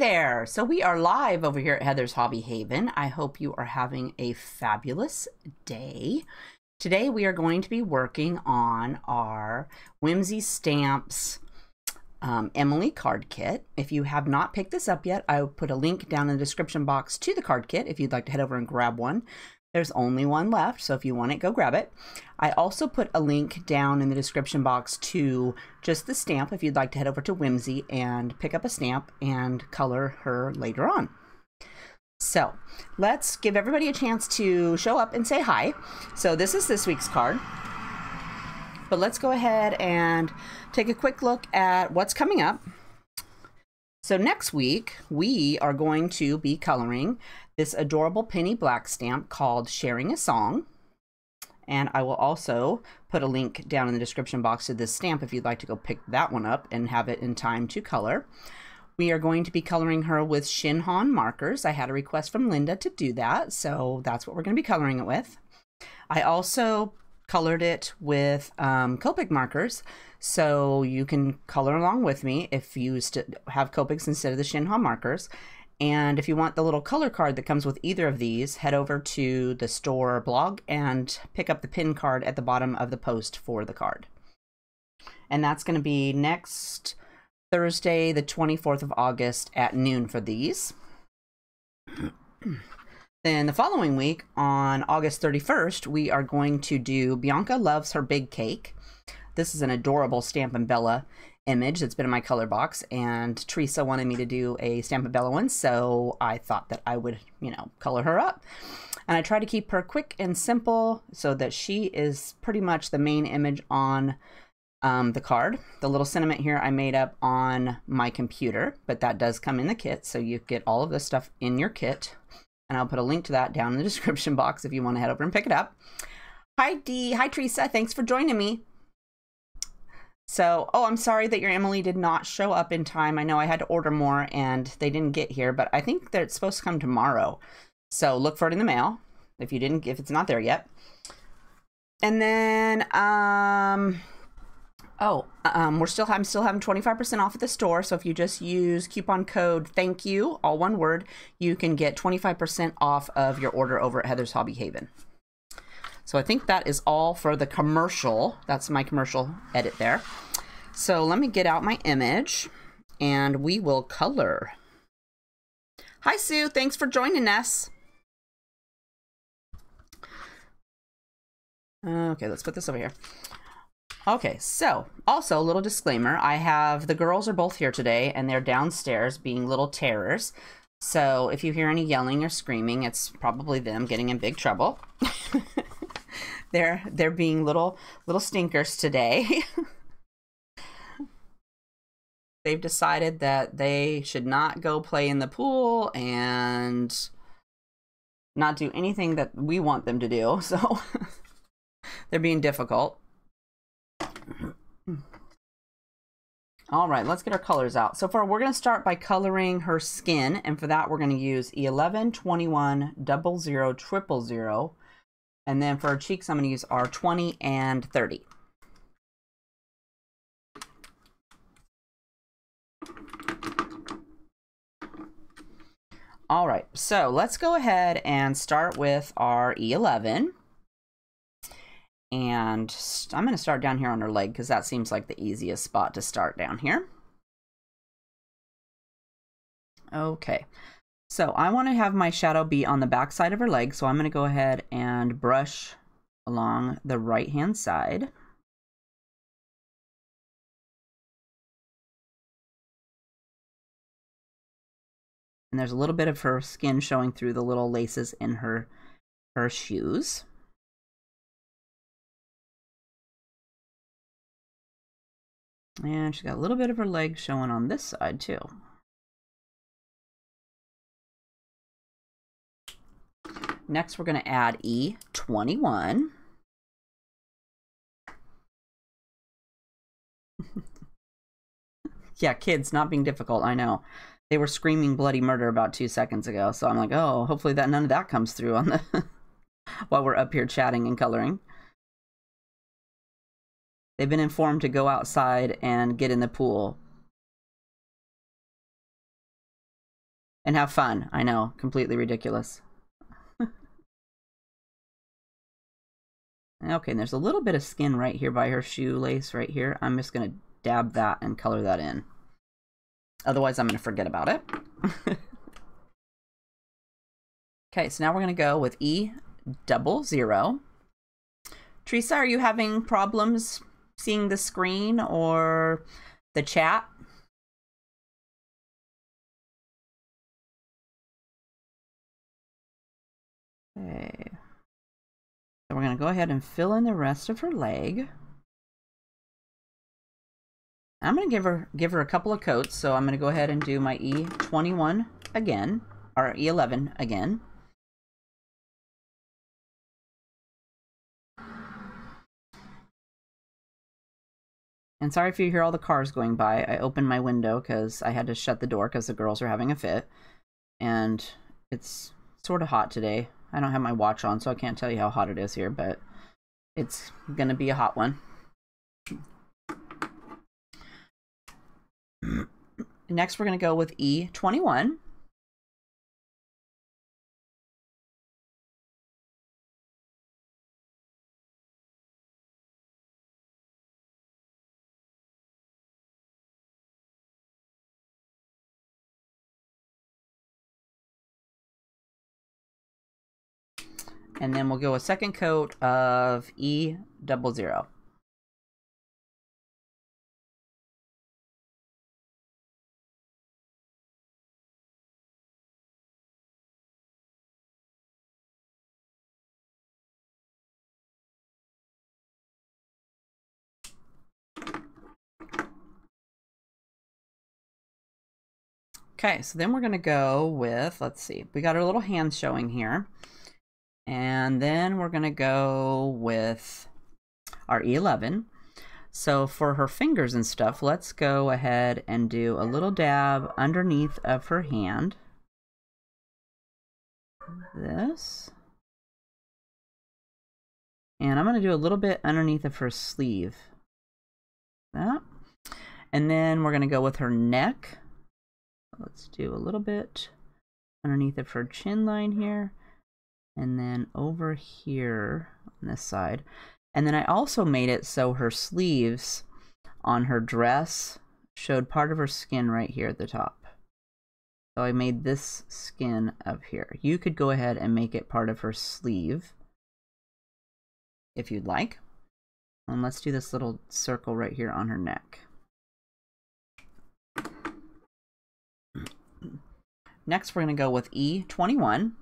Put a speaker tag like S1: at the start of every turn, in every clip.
S1: there! So we are live over here at Heather's Hobby Haven. I hope you are having a fabulous day. Today we are going to be working on our Whimsy Stamps Emily card kit. If you have not picked this up yet, I will put a link down in the description box to the card kit if you'd like to head over and grab one. There's only one left, so if you want it, go grab it. I also put a link down in the description box to just the stamp if you'd like to head over to Whimsy and pick up a stamp and color her later on. So let's give everybody a chance to show up and say hi. So this is this week's card. But let's go ahead and take a quick look at what's coming up. So next week, we are going to be coloring this adorable penny black stamp called Sharing a Song. And I will also put a link down in the description box to this stamp if you'd like to go pick that one up and have it in time to color. We are going to be coloring her with Copic Markers. I had a request from Linda to do that, so that's what we're going to be coloring it with. I also colored it with Copic Markers, so you can color along with me if you have Copics instead of the Copic Markers. And if you want the little color card that comes with either of these, head over to the store blog and pick up the pin card at the bottom of the post for the card. And that's going to be next Thursday, the 24th of August at noon for these. Then the following week, on August 31st, we are going to do Bianca Loves Her Big Cake. This is an adorable Stampin' Bella image that's been in my color box, and Teresa wanted me to do a Stampin' Bella one, so I thought that I would, color her up. And I try to keep her quick and simple so that she is pretty much the main image on the card. The little sentiment here I made up on my computer, but that does come in the kit, so you get all of this stuff in your kit. And I'll put a link to that down in the description box if you want to head over and pick it up. Hi, Dee. Hi, Teresa. Thanks for joining me. So, I'm sorry that your Emily did not show up in time. I know I had to order more and they didn't get here, but I think that it's supposed to come tomorrow. So look for it in the mail if it's not there yet. And then, I'm still having 25% off at the store. So if you just use coupon code thank you, all one word, you can get 25% off of your order over at Heather's Hobby Haven. So I think that is all for the commercial. That's my commercial edit there. So let me get out my image and we will color. Hi, Sue. Thanks for joining us. Okay, let's put this over here. Okay, so also a little disclaimer. The girls are both here today and they're downstairs being little terrors. So if you hear any yelling or screaming, it's probably them getting in big trouble. They're being little stinkers today. They've decided that they should not go play in the pool and not do anything that we want them to do. So they're being difficult. All right, let's get our colors out. So far, we're going to start by coloring her skin, and for that, we're going to use 11, 21, 00, 000, and then for our cheeks, I'm going to use our 20 and 30. All right, so let's go ahead and start with our E11. And I'm going to start down here on her leg because that seems like the easiest spot to start down here. Okay, so I want to have my shadow be on the back side of her leg, so I'm going to go ahead and brush along the right-hand side. And there's a little bit of her skin showing through the little laces in her shoes. And she's got a little bit of her leg showing on this side too. Next, we're going to add E21. Yeah, kids not being difficult, I know. They were screaming bloody murder about 2 seconds ago, so I'm like, oh, hopefully none of that comes through on the while we're up here chatting and coloring. They've been informed to go outside and get in the pool. and have fun. I know, completely ridiculous. Okay, and there's a little bit of skin right here by her shoelace right here. I'm just going to dab that and color that in. Otherwise, I'm going to forget about it. Okay, so now we're going to go with E00. Teresa, are you having problems seeing the screen or the chat? Okay. So we're going to go ahead and fill in the rest of her leg. I'm going to give her a couple of coats, so I'm going to go ahead and do my E21 again, or E11 again. And sorry if you hear all the cars going by. I opened my window because I had to shut the door because the girls are having a fit. And it's sort of hot today. I don't have my watch on, so I can't tell you how hot it is here, but it's gonna be a hot one. Next, we're gonna go with E21. And then we'll go a second coat of E00. Okay, so then we're going to go with, let's see, we got our little hands showing here. And then we're going to go with our E11. So for her fingers and stuff, let's go ahead and do a little dab underneath of her hand. This. And I'm going to do a little bit underneath of her sleeve. That. And then we're going to go with her neck. Let's do a little bit underneath of her chin line here. And then over here on this side. And then I also made it so her sleeves on her dress showed part of her skin right here at the top. So I made this skin up here. You could go ahead and make it part of her sleeve if you'd like. And let's do this little circle right here on her neck. Next, we're going to go with E21.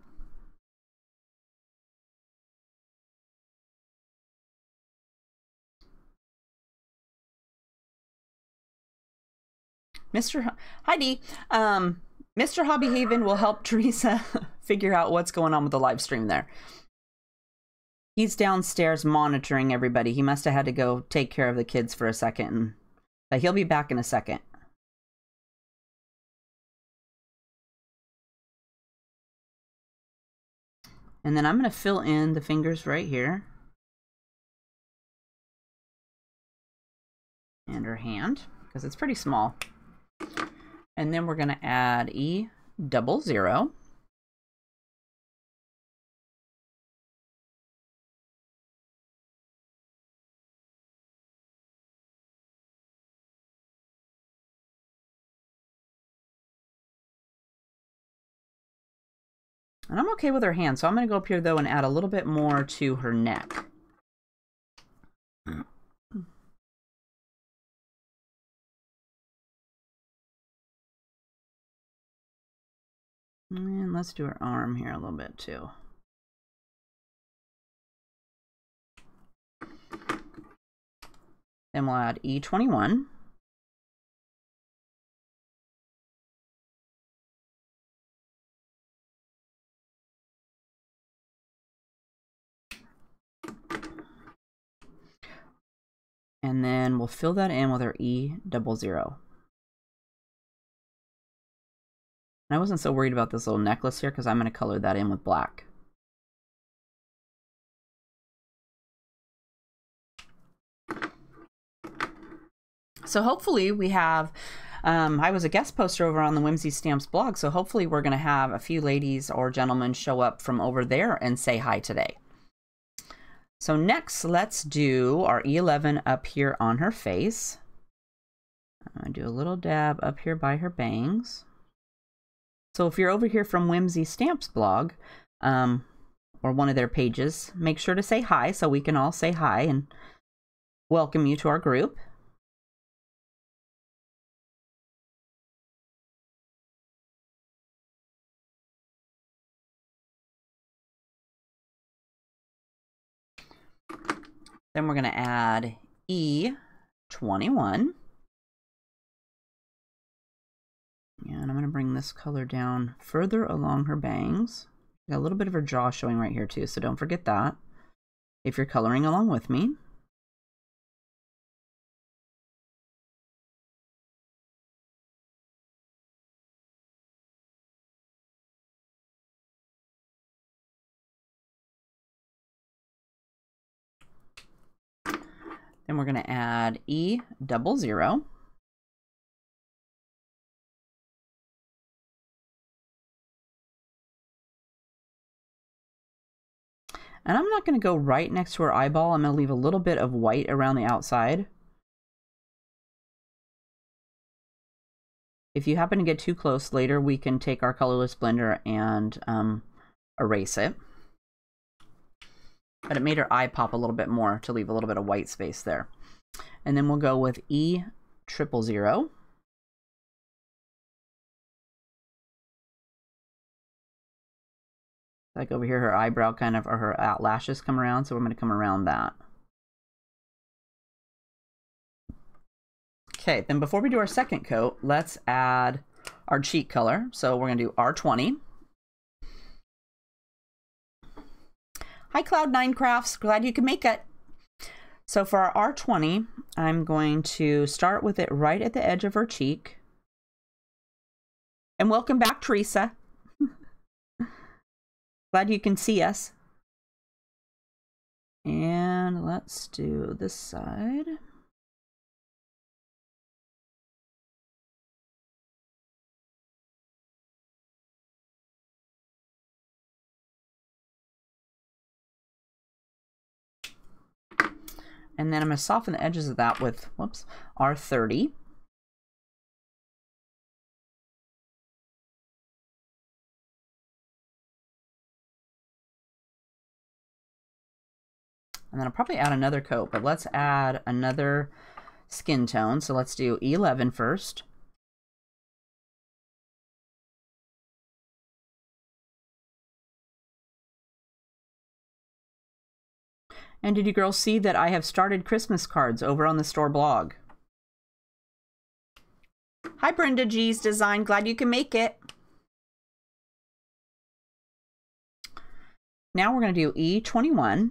S1: Heidi, Mr. HeathersHobbieHaven will help Teresa figure out what's going on with the live stream there. He's downstairs monitoring everybody. He must have had to go take care of the kids for a second. But he'll be back in a second. And then I'm going to fill in the fingers right here. And her hand, because it's pretty small. And then we're going to add E00. And I'm okay with her hand, so I'm going to go up here, though, and add a little bit more to her neck. And let's do her arm here a little bit, too. Then we'll add E21. And then we'll fill that in with our E00. I wasn't so worried about this little necklace here because I'm going to color that in with black. So hopefully we have I was a guest poster over on the Whimsy Stamps blog, so hopefully we're going to have a few ladies or gentlemen show up from over there and say hi today. So next, let's do our E11 up here on her face. I'm going to do a little dab up here by her bangs. So if you're over here from Whimsy Stamps blog, or one of their pages, make sure to say hi so we can all say hi and welcome you to our group. Then we're going to add E21. And I'm going to bring this color down further along her bangs. Got a little bit of her jaw showing right here too, so don't forget that if you're coloring along with me. Then we're going to add E00. And I'm not going to go right next to her eyeball. I'm going to leave a little bit of white around the outside. If you happen to get too close later, we can take our colorless blender and erase it. But it made her eye pop a little bit more to leave a little bit of white space there. And then we'll go with E000. Like over here, her eyebrow kind of, or her lashes come around, so we're going to come around that. Okay, then before we do our second coat, let's add our cheek color. So we're going to do R20. Hi, Cloud9 Crafts. Glad you can make it. So for our R20, I'm going to start with it right at the edge of her cheek. And welcome back, Teresa. Glad you can see us. And let's do this side. And then I'm going to soften the edges of that with, whoops, R30. And then I'll probably add another coat, but let's add another skin tone. So let's do E11 first. And did you girls see that I have started Christmas cards over on the store blog? Hi, Brenda G's Design. Glad you can make it. Now we're going to do E21.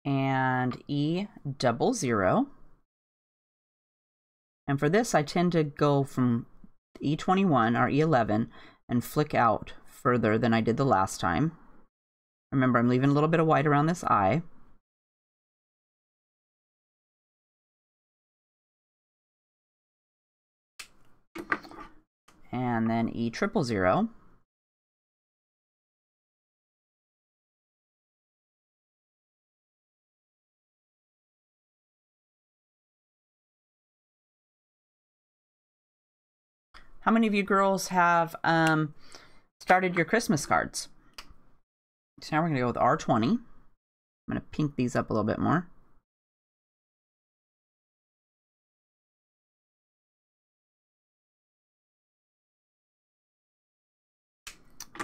S1: And E00. And for this, I tend to go from E21 or E11 and flick out further than I did the last time. Remember, I'm leaving a little bit of white around this eye. And then E000. How many of you girls have started your Christmas cards? So now we're going to go with R20. I'm going to pink these up a little bit more.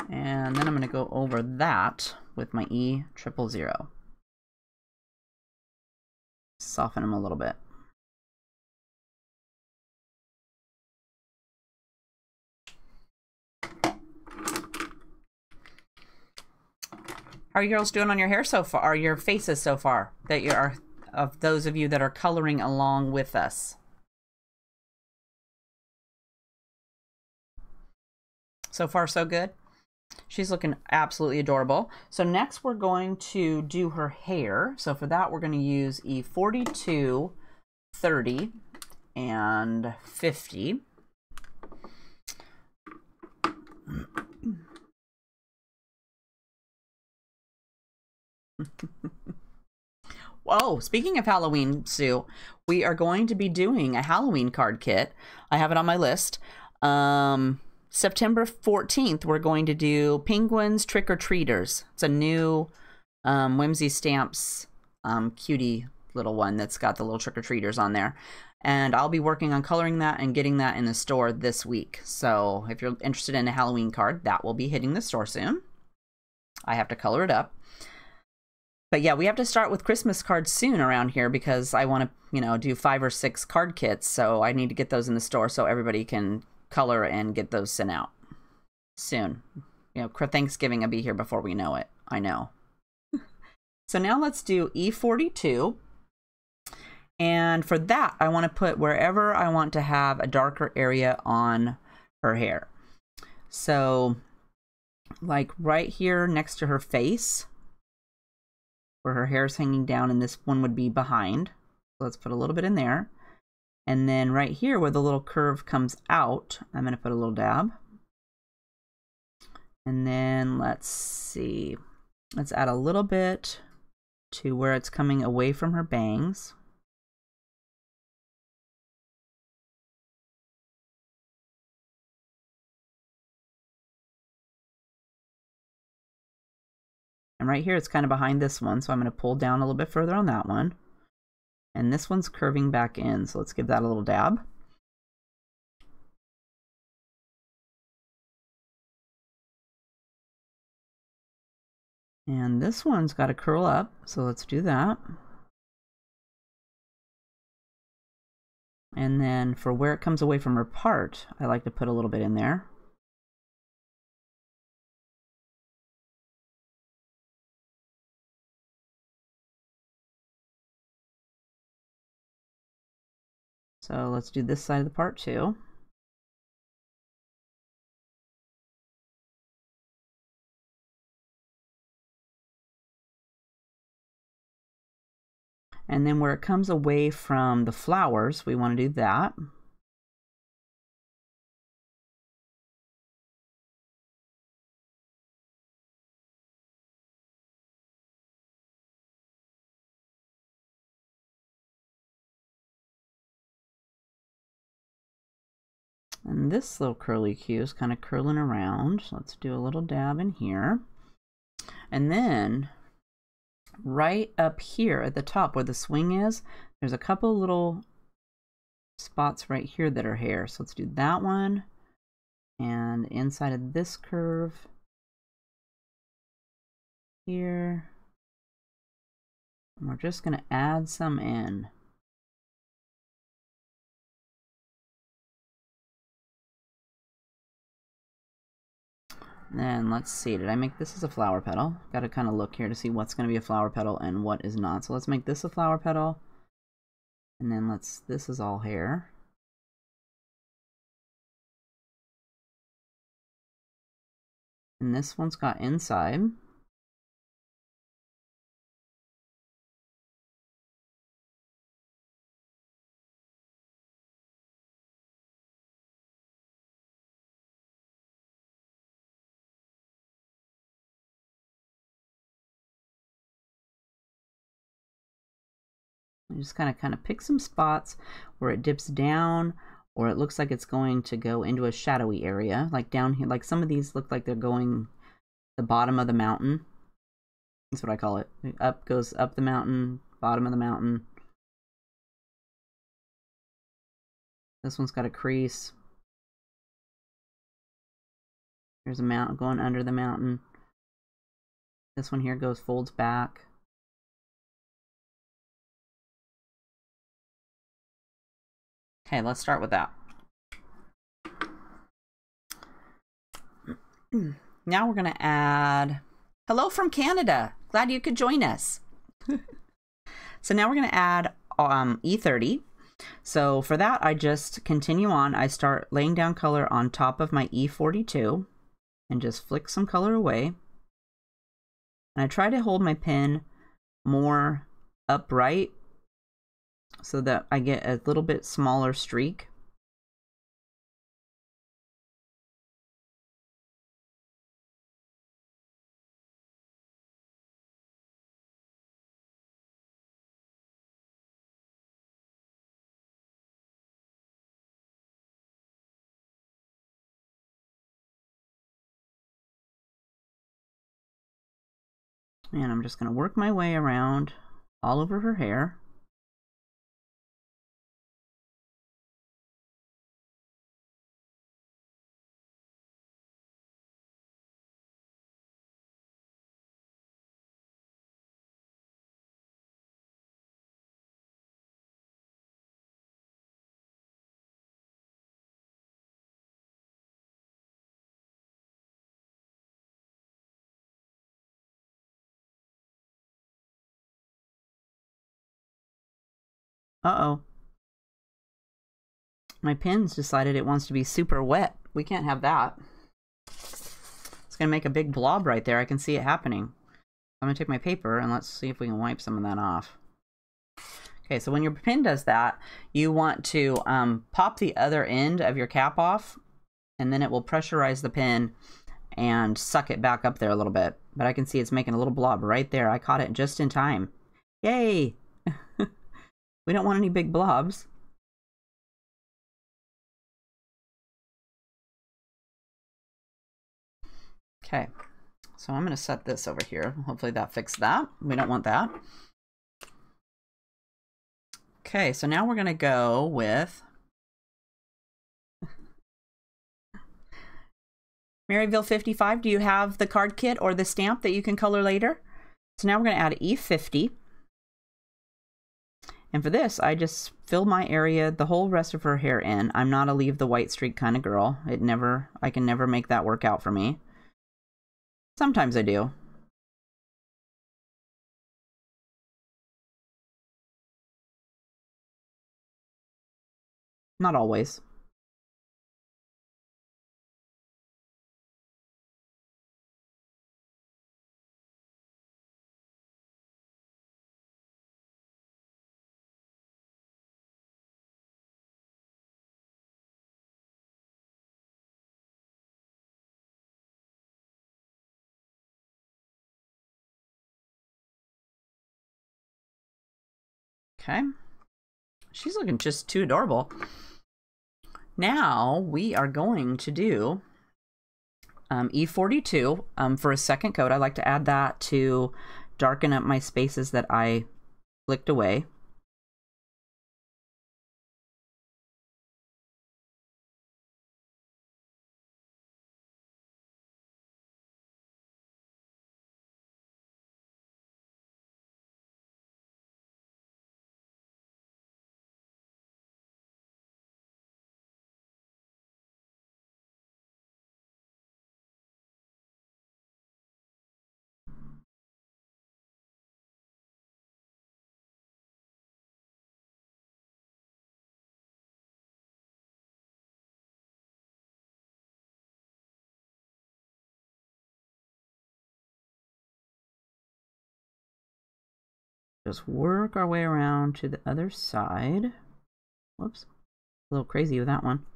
S1: And then I'm going to go over that with my E000. Soften them a little bit. How are you girls doing on your hair so far, or your faces so far, that you are, of those of you that are coloring along with us? So far, so good. She's looking absolutely adorable. So next we're going to do her hair. So for that, we're going to use E42, 30, and 50. Whoa, speaking of Halloween, Sue, we are going to be doing a Halloween card kit. I have it on my list. September 14th, we're going to do Penguins Trick-or-Treaters. It's a new Whimsy Stamps cutie little one that's got the little trick-or-treaters on there. And I'll be working on coloring that and getting that in the store this week. So if you're interested in a Halloween card, that will be hitting the store soon. I have to color it up. But yeah, we have to start with Christmas cards soon around here because I want to, you know, do 5 or 6 card kits. So I need to get those in the store so everybody can color and get those sent out soon. You know, Thanksgiving will be here before we know it. I know. So now let's do E42. And for that, I want to put wherever I want to have a darker area on her hair. So like right here next to her face, where her hair is hanging down, and this one would be behind. So let's put a little bit in there. And then right here where the little curve comes out, I'm going to put a little dab. And then let's see. Let's add a little bit to where it's coming away from her bangs. And right here, it's kind of behind this one, so I'm going to pull down a little bit further on that one. And this one's curving back in, so let's give that a little dab. And this one's got to curl up, so let's do that. And then for where it comes away from her part, I like to put a little bit in there. So let's do this side of the part too. And then where it comes away from the flowers, we want to do that. And this little curly Q is kind of curling around. So let's do a little dab in here. And then right up here at the top where the swing is, there's a couple little spots right here that are hair. So let's do that one. And inside of this curve here. And we're just going to add some in. Then let's see, did I make this as a flower petal? Got to kind of look here to see what's going to be a flower petal and what is not. So let's make this a flower petal. And then this is all hair. And this one's got inside. Just kind of pick some spots where it dips down, or it looks like it's going to go into a shadowy area, like down here. Like some of these look like they're going the bottom of the mountain. That's what I call it. Up goes up the mountain, bottom of the mountain. This one's got a crease. There's a mountain going under the mountain. This one here folds back. Okay, let's start with that. Now we're going to add, hello from Canada. Glad you could join us. So now we're going to add E30. So for that, I just continue on. I start laying down color on top of my E42. and just flick some color away. And I try to hold my pen more upright so that I get a little bit smaller streak. And I'm just going to work my way around all over her hair. Uh-oh. My pen's decided it wants to be super wet. We can't have that. It's going to make a big blob right there. I can see it happening. I'm going to take my paper and let's see if we can wipe some of that off. Okay, so when your pen does that, you want to pop the other end of your cap off, and then it will pressurize the pen and suck it back up there a little bit. But I can see it's making a little blob right there. I caught it just in time. Yay! We don't want any big blobs. Okay, so I'm going to set this over here. Hopefully that fixed that. We don't want that. Okay, so now we're going to go with Maryville 55. Do you have the card kit or the stamp that you can color later? So now we're going to add E50. And for this, I just fill my area, the whole rest of her hair in. I'm not a leave the white streak kind of girl. I can never make that work out for me. Sometimes I do. Not always. Okay, she's looking just too adorable. Now we are going to do E42 for a second coat. I like to add that to darken up my spaces that I flicked away. Just work our way around to the other side. Whoops, a little crazy with that one.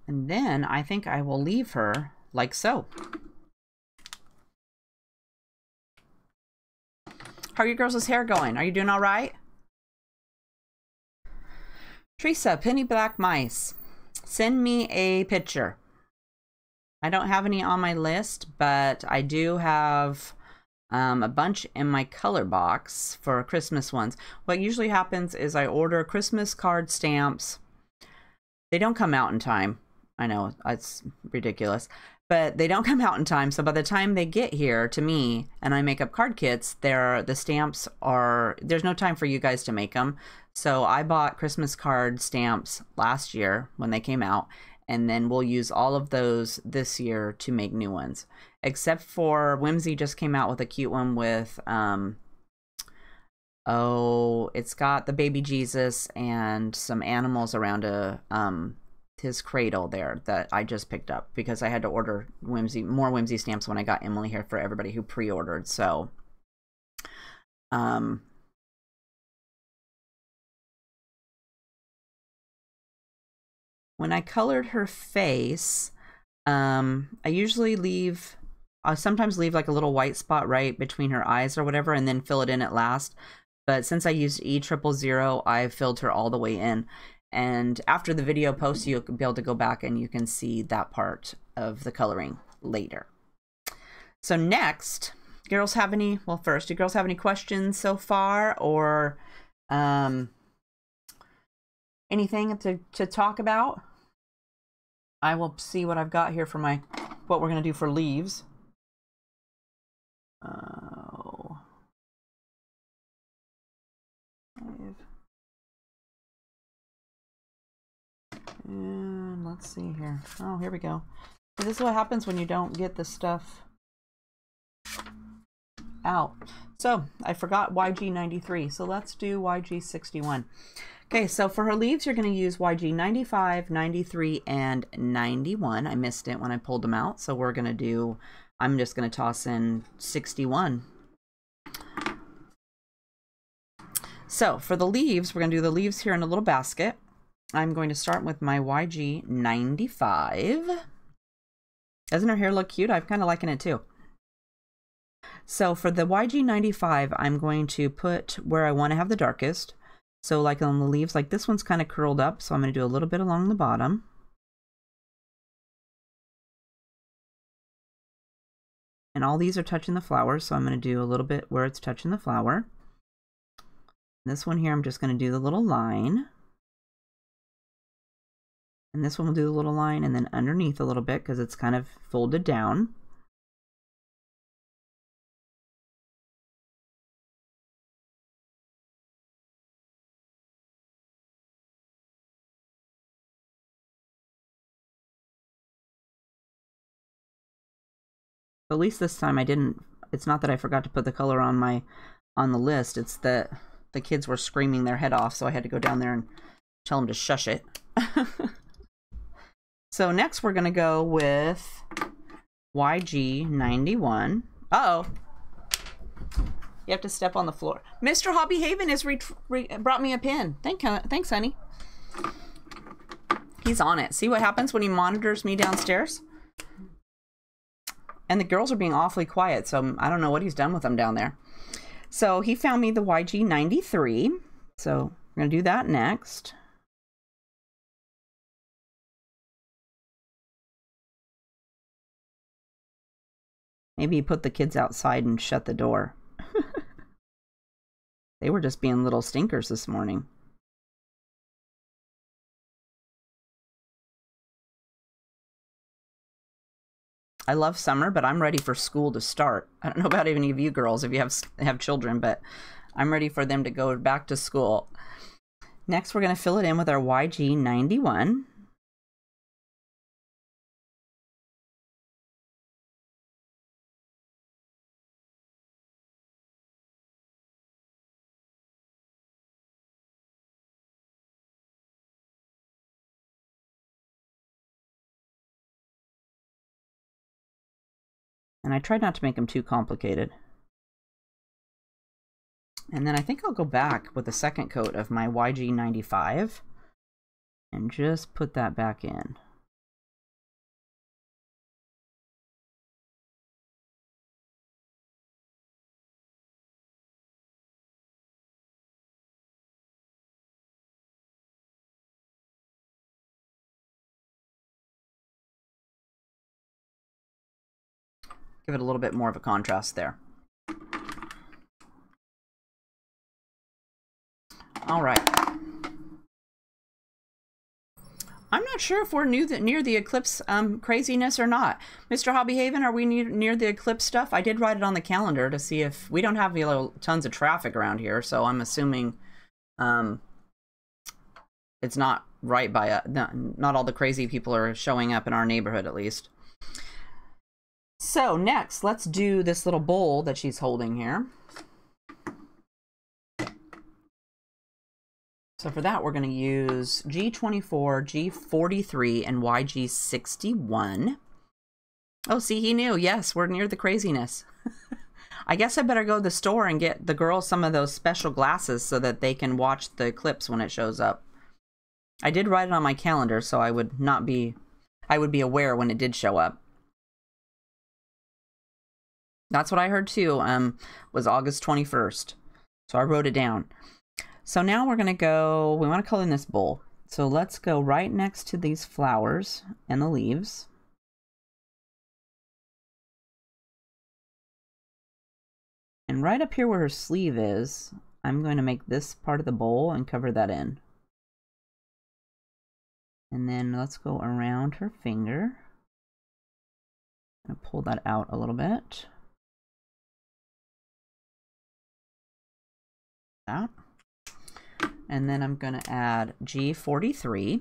S1: And then I think I will leave her like so. How are you girls' hair going? Are you doing all right? Teresa, Penny Black Mice, send me a picture. I don't have any on my list, but I do have a bunch in my color box for Christmas ones. What usually happens is I order Christmas card stamps. They don't come out in time. I know, it's ridiculous. but they don't come out in time. So by the time they get here to me and I make up card kits, the stamps are, there's no time for you guys to make them. So I bought Christmas card stamps last year when they came out, and then we'll use all of those this year to make new ones. Except for Whimsy just came out with a cute one with, oh, it's got the baby Jesus and some animals around his cradle there that I just picked up because I had to order more Whimsy stamps when I got Emily here for everybody who pre-ordered. So, when I colored her face, I sometimes leave like a little white spot right between her eyes or whatever, and then fill it in at last. But since I used E000, I filled her all the way in. And after the video posts, you'll be able to go back and you can see that part of the coloring later. So next, girls have any, well, first, do girls have any questions so far, or anything to talk about? I will see what I've got here for what we're going to do for leaves. And let's see here. Oh, here we go. So this is what happens when you don't get the stuff out. So I forgot YG93. So let's do YG61. Okay, so for her leaves, you're going to use YG95, 93, and 91. I missed it when I pulled them out. So I'm just going to toss in 61. So for the leaves, we're going to do the leaves here in a little basket. I'm going to start with my YG95. Doesn't her hair look cute? I'm kind of liking it too. So for the YG95, I'm going to put where I want to have the darkest. So like on the leaves, like this one's kind of curled up. So I'm going to do a little bit along the bottom. And all these are touching the flower. So I'm going to do a little bit where it's touching the flower. This one here, I'm just going to do the little line. And this one will do the little line and then underneath a little bit because it's kind of folded down. At least this time I didn't, it's not that I forgot to put the color on the list, it's that the kids were screaming their head off, so I had to go down there and tell them to shush it. So next we're going to go with YG91. Uh-oh. You have to step on the floor. Mr. HeathersHobbieHaven has brought me a pin. Thanks, honey. He's on it. See what happens when he monitors me downstairs? And the girls are being awfully quiet, so I don't know what he's done with them down there. So he found me the YG93. So we're going to do that next. Maybe he put the kids outside and shut the door. They were just being little stinkers this morning. I love summer, but I'm ready for school to start. I don't know about any of you girls if you have children, but I'm ready for them to go back to school. Next, we're going to fill it in with our YG91. And I tried not to make them too complicated. And then I think I'll go back with a second coat of my YG95 and just put that back in. Give it a little bit more of a contrast there. All right. I'm not sure if we're near the eclipse craziness or not. Mr. Hobbyhaven, are we near the eclipse stuff? I did write it on the calendar to see if we don't have tons of traffic around here, so I'm assuming it's not right by not all the crazy people are showing up in our neighborhood, at least. So next, let's do this little bowl that she's holding here. So for that, we're going to use G24, G43, and YG61. Oh, see, he knew. Yes, we're near the craziness. I guess I better go to the store and get the girls some of those special glasses so that they can watch the eclipse when it shows up. I did write it on my calendar, so I would be aware when it did show up. That's what I heard too, was August 21st. So I wrote it down. So now we're going to go, we want to color in this bowl. So let's go right next to these flowers and the leaves. And right up here where her sleeve is, I'm going to make this part of the bowl and cover that in. And then let's go around her finger. I'm going to pull that out a little bit. That. And then I'm going to add G43.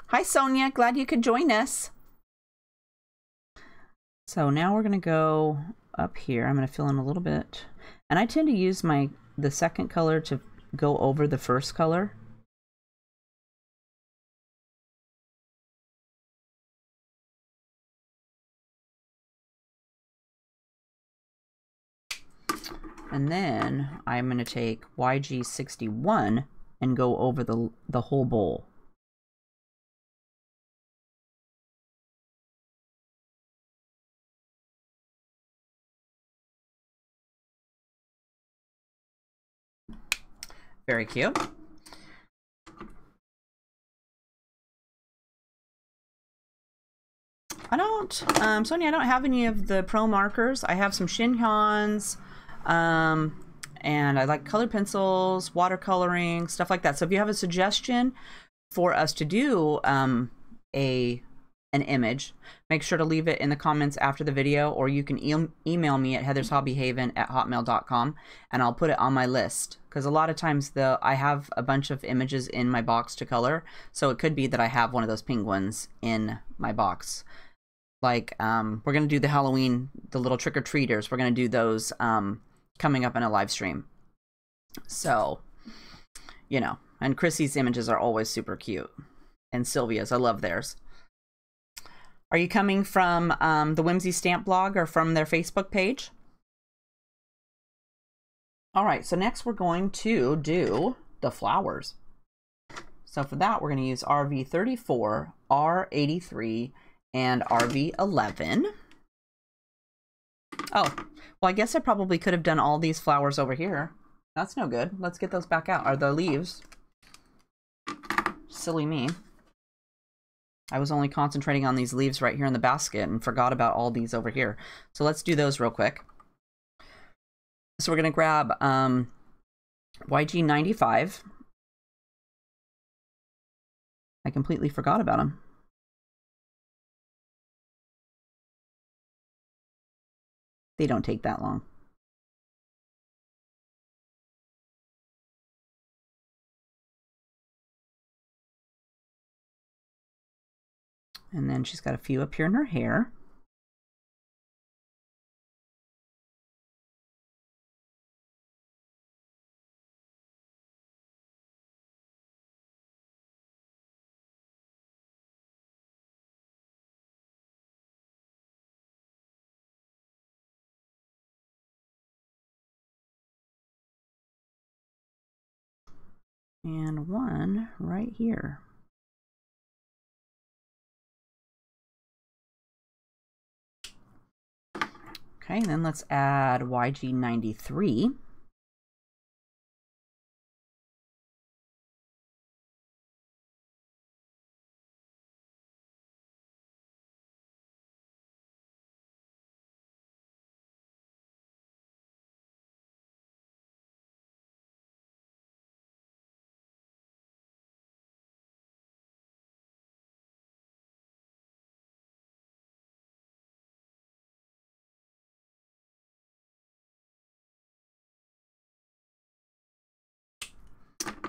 S1: Hi, Sonia. Glad you could join us. So now we're going to go up here. I'm going to fill in a little bit. And I tend to use the second color to go over the first color. And then I'm going to take YG61 and go over the whole bowl. Very cute. Sonia, I don't have any of the pro markers. I have some Shinhans, and I like colored pencils, watercoloring, stuff like that. So if you have a suggestion for us to do an image, make sure to leave it in the comments after the video, or you can email me at HeathersHobbieHaven@hotmail.com, and I'll put it on my list. Because a lot of times I have a bunch of images in my box to color, so it could be that I have one of those penguins in my box. Like, we're going to do the Halloween, the little trick-or-treaters. We're going to do those coming up in a live stream. So, you know, and Chrissy's images are always super cute. And Sylvia's, I love theirs. Are you coming from the Whimsy Stamp blog or from their Facebook page? All right, so next we're going to do the flowers. So for that, we're going to use RV34, R83, and RV11. Oh, well, I guess I probably could have done all these flowers over here. That's no good. Let's get those back out. Are the leaves? Silly me. I was only concentrating on these leaves right here in the basket and forgot about all these over here. So let's do those real quick. So we're going to grab YG95. I completely forgot about them. They don't take that long. And then she's got a few up here in her hair. And one right here. Okay, then let's add YG93.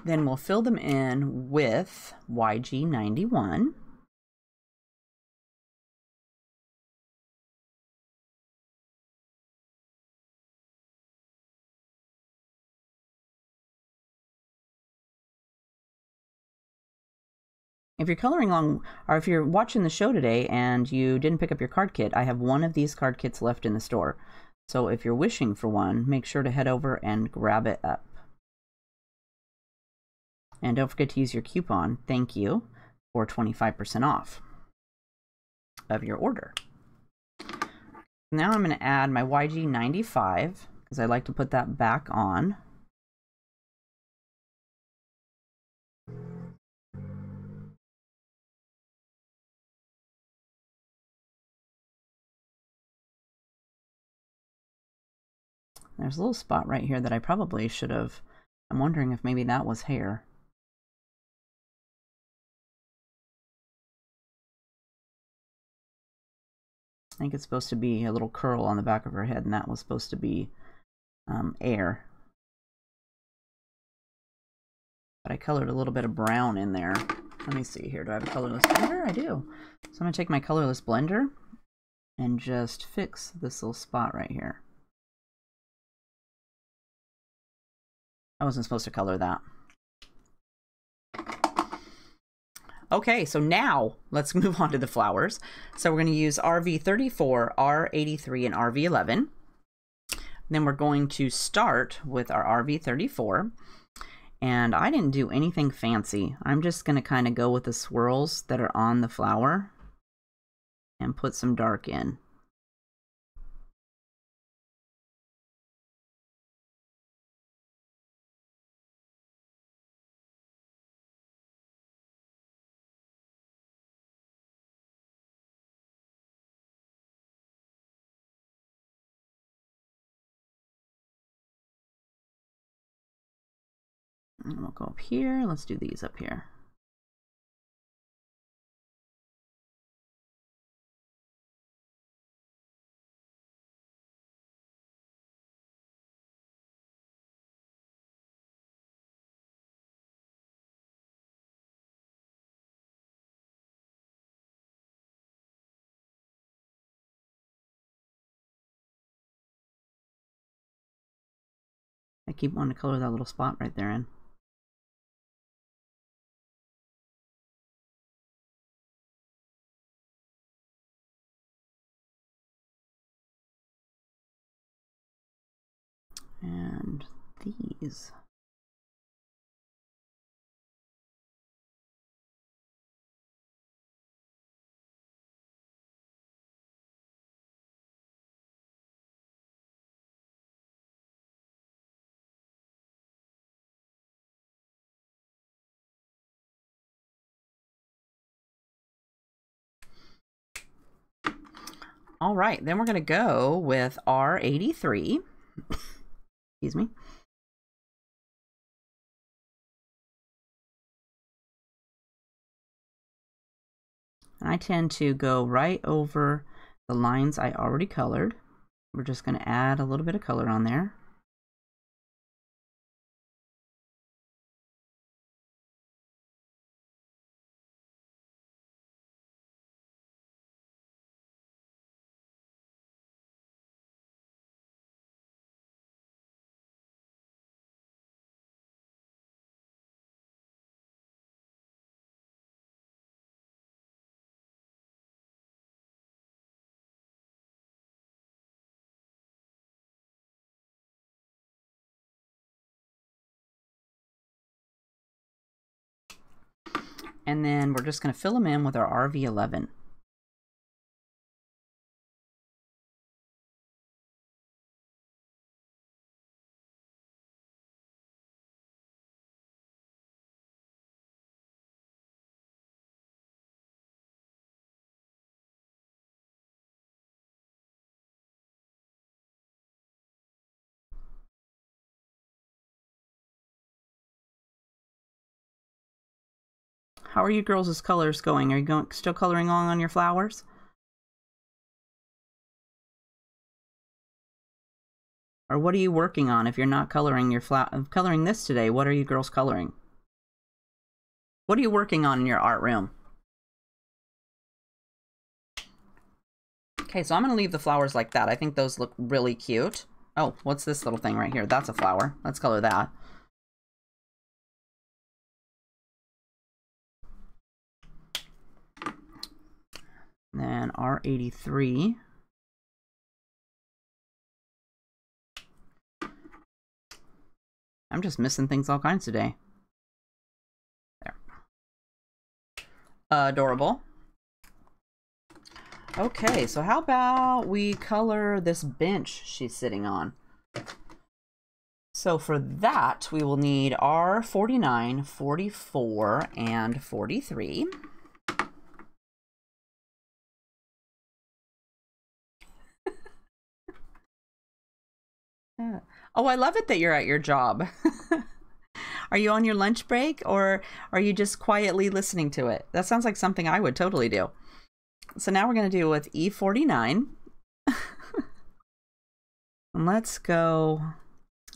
S1: Then we'll fill them in with YG91. If you're coloring along, or if you're watching the show today and you didn't pick up your card kit, I have one of these card kits left in the store. So if you're wishing for one, make sure to head over and grab it up. And don't forget to use your coupon, thank you, for 25% off of your order. Now I'm going to add my YG95, because I like to put that back on. There's a little spot right here that I probably should have. I'm wondering if maybe that was hair. I think it's supposed to be a little curl on the back of her head, and that was supposed to be air. But I colored a little bit of brown in there. Let me see here. Do I have a colorless blender? I do. So I'm going to take my colorless blender and just fix this little spot right here. I wasn't supposed to color that. Okay, so now let's move on to the flowers. So we're going to use RV34, R83, and RV11. Then we're going to start with our RV34. And I didn't do anything fancy. I'm just going to kind of go with the swirls that are on the flower and put some dark in. And we'll go up here. Let's do these up here. I keep wanting to color that little spot right there in. And these. All right, then we're going to go with R83. Excuse me. And I tend to go right over the lines I already colored. We're just going to add a little bit of color on there. And then we're just going to fill them in with our RV11. How are you girls' colors going? Are you still coloring on your flowers? Or what are you working on if you're not coloring your coloring this today? What are you girls coloring? What are you working on in your art room? Okay, so I'm going to leave the flowers like that. I think those look really cute. Oh, what's this little thing right here? That's a flower. Let's color that. Then R83. I'm just missing things all kinds today. There. Adorable. Okay, so how about we color this bench she's sitting on? So for that, we will need R49, 44, and 43. Oh, I love it that you're at your job. Are you on your lunch break, or are you just quietly listening to it? That sounds like something I would totally do. So now we're going to do with E49. And let's go.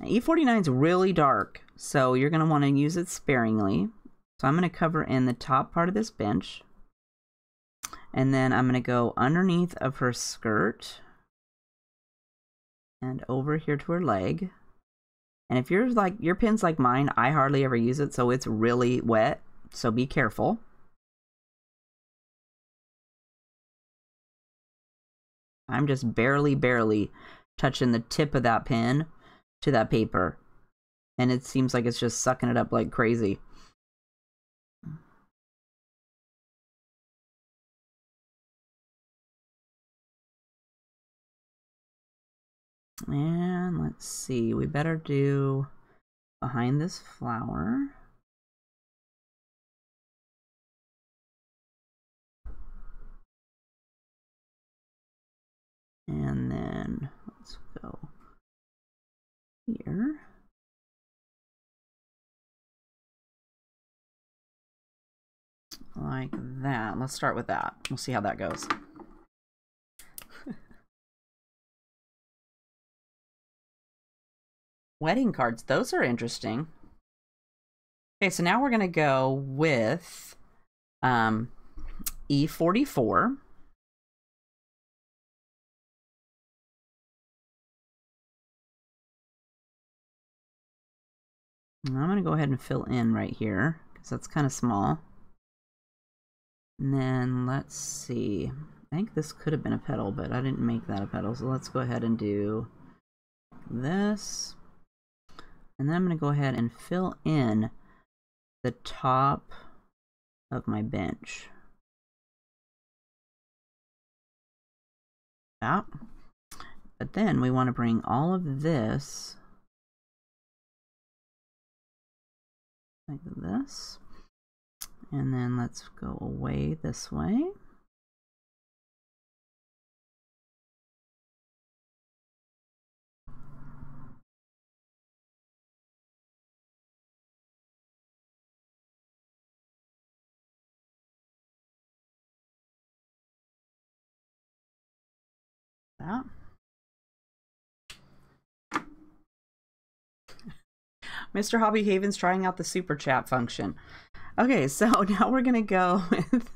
S1: E49 is really dark, so you're going to want to use it sparingly. So I'm going to cover in the top part of this bench. And then I'm going to go underneath of her skirt and over here to her leg. And if you're like, your pen's like mine, I hardly ever use it, so it's really wet, so be careful. I'm just barely touching the tip of that pen to that paper, and it seems like it's just sucking it up like crazy. And let's see, we better do behind this flower. And then let's go here. Like that. Let's start with that. We'll see how that goes. Wedding cards, those are interesting. Okay, so now we're going to go with E44. And I'm going to go ahead and fill in right here, because that's kind of small. And then let's see. I think this could have been a petal, but I didn't make that a petal. So let's go ahead and do this. And then I'm going to go ahead and fill in the top of my bench. Yeah. But then we want to bring all of this like this. And then let's go away this way. That. Mr. HobbieHaven's trying out the super chat function. Okay, so now we're gonna go with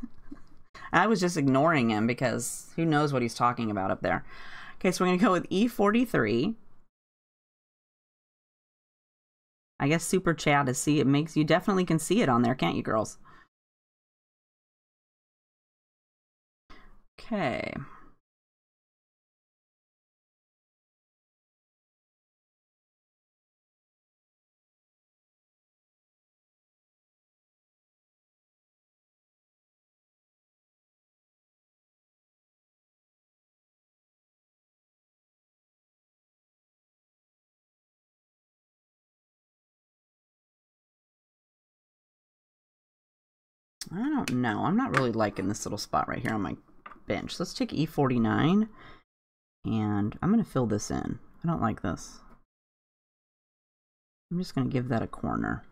S1: I was just ignoring him because who knows what he's talking about up there. Okay, so we're gonna go with E43. I guess super chat is see, it makes you definitely can see it on there, can't you, girls? Okay. I don't know. I'm not really liking this little spot right here on my bench. Let's take E49 and I'm going to fill this in. I don't like this. I'm just going to give that a corner.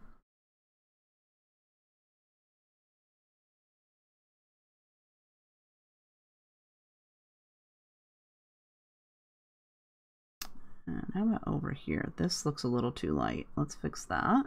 S1: And how about over here? This looks a little too light. Let's fix that.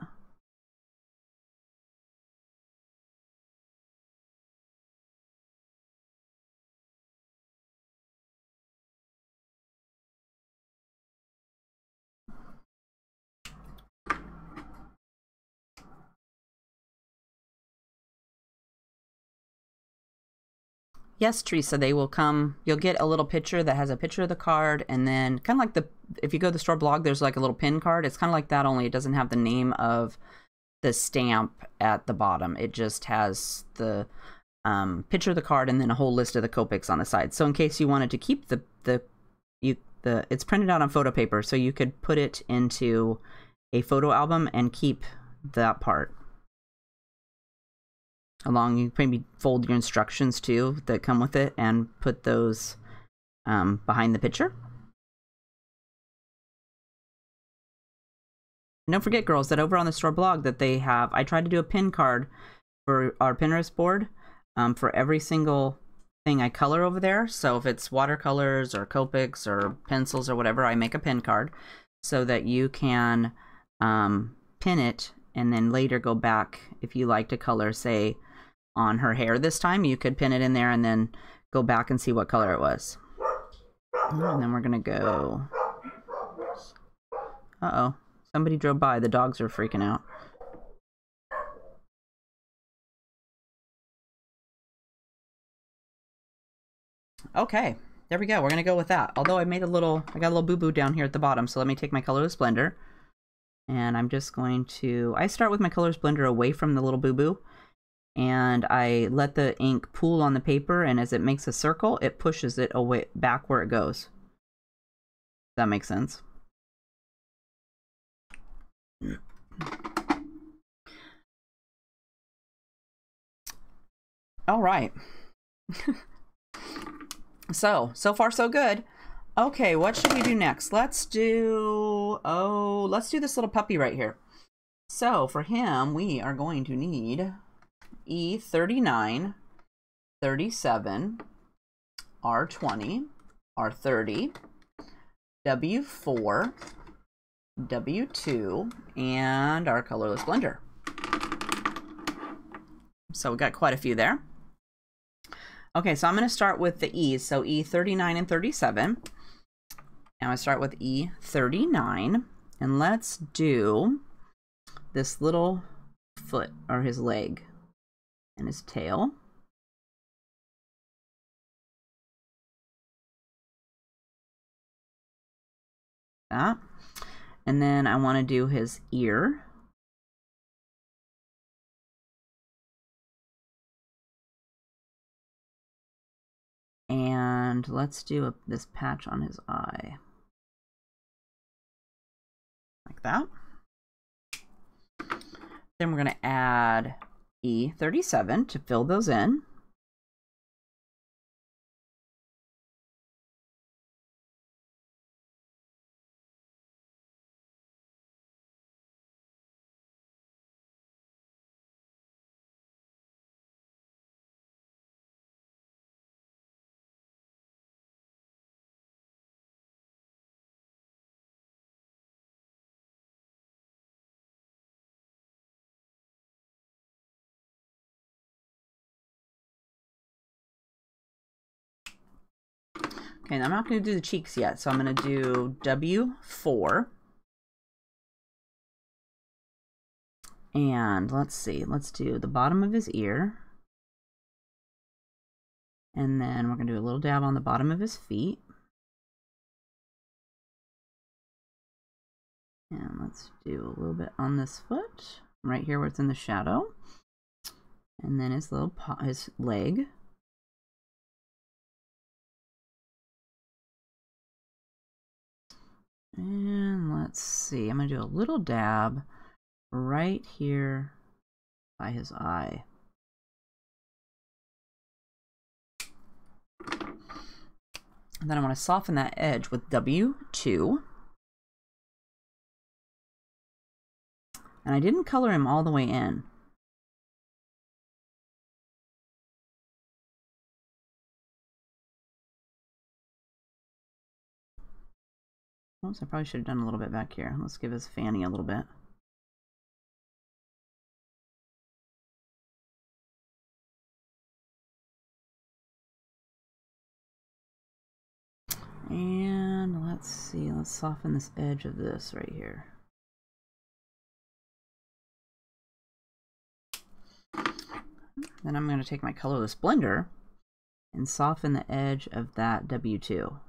S1: Yes, Teresa, they will come. You'll get a little picture that has a picture of the card, and then kind of like if you go to the store blog, there's like a little pin card. It's kind of like that, only it doesn't have the name of the stamp at the bottom. It just has the picture of the card and then a whole list of the Copics on the side. So in case you wanted to keep it's printed out on photo paper, so you could put it into a photo album and keep that part. You maybe fold your instructions too that come with it and put those behind the picture. And don't forget, girls, that over on the store blog that they have, I tried to do a pin card for our Pinterest board for every single thing I color over there. So if it's watercolors or Copics or pencils or whatever, I make a pin card so that you can pin it and then later go back if you like to color, say, on her hair this time, you could pin it in there and then go back and see what color it was. And then we're gonna go. Uh-oh, somebody drove by. The dogs are freaking out. Okay, there we go. We're gonna go with that. Although I got a little boo-boo down here at the bottom, so let me take my colorless blender. And I'm just going to, I start with my colorless blender away from the little boo-boo. And I let the ink pool on the paper, and as it makes a circle, it pushes it away back where it goes. That makes sense. All right. So far so good. Okay, what should we do next? Let's do this little puppy right here. So for him, we are going to need E39, 37, R20, R30, W4, W2, and our colorless blender. So we got quite a few there. Okay, so I'm going to start with the E's. So E39 and 37. And I'm going to start with E39. And let's do this little foot, or his leg, and his tail. That. And then I want to do his ear. And let's do this patch on his eye. Like that. Then we're going to add E37 to fill those in. Okay, I'm not going to do the cheeks yet, so I'm going to do W4. And let's see, let's do the bottom of his ear. And then we're going to do a little dab on the bottom of his feet. And let's do a little bit on this foot, right here where it's in the shadow. And then his little his leg. And let's see, I'm going to do a little dab right here by his eye. And then I want to soften that edge with W2. And I didn't color him all the way in. Oops, I probably should have done a little bit back here. Let's give his fanny a little bit. And let's see, let's soften this edge of this right here. Then I'm going to take my colorless blender and soften the edge of that W2.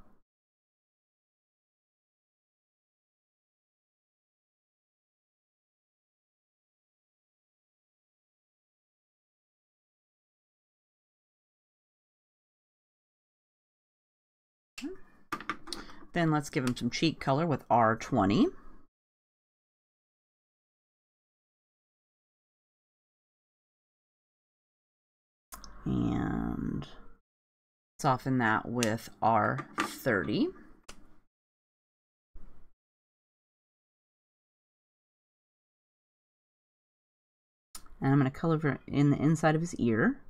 S1: Then let's give him some cheek color with R20. And soften that with R30. And I'm going to color in the inside of his ear.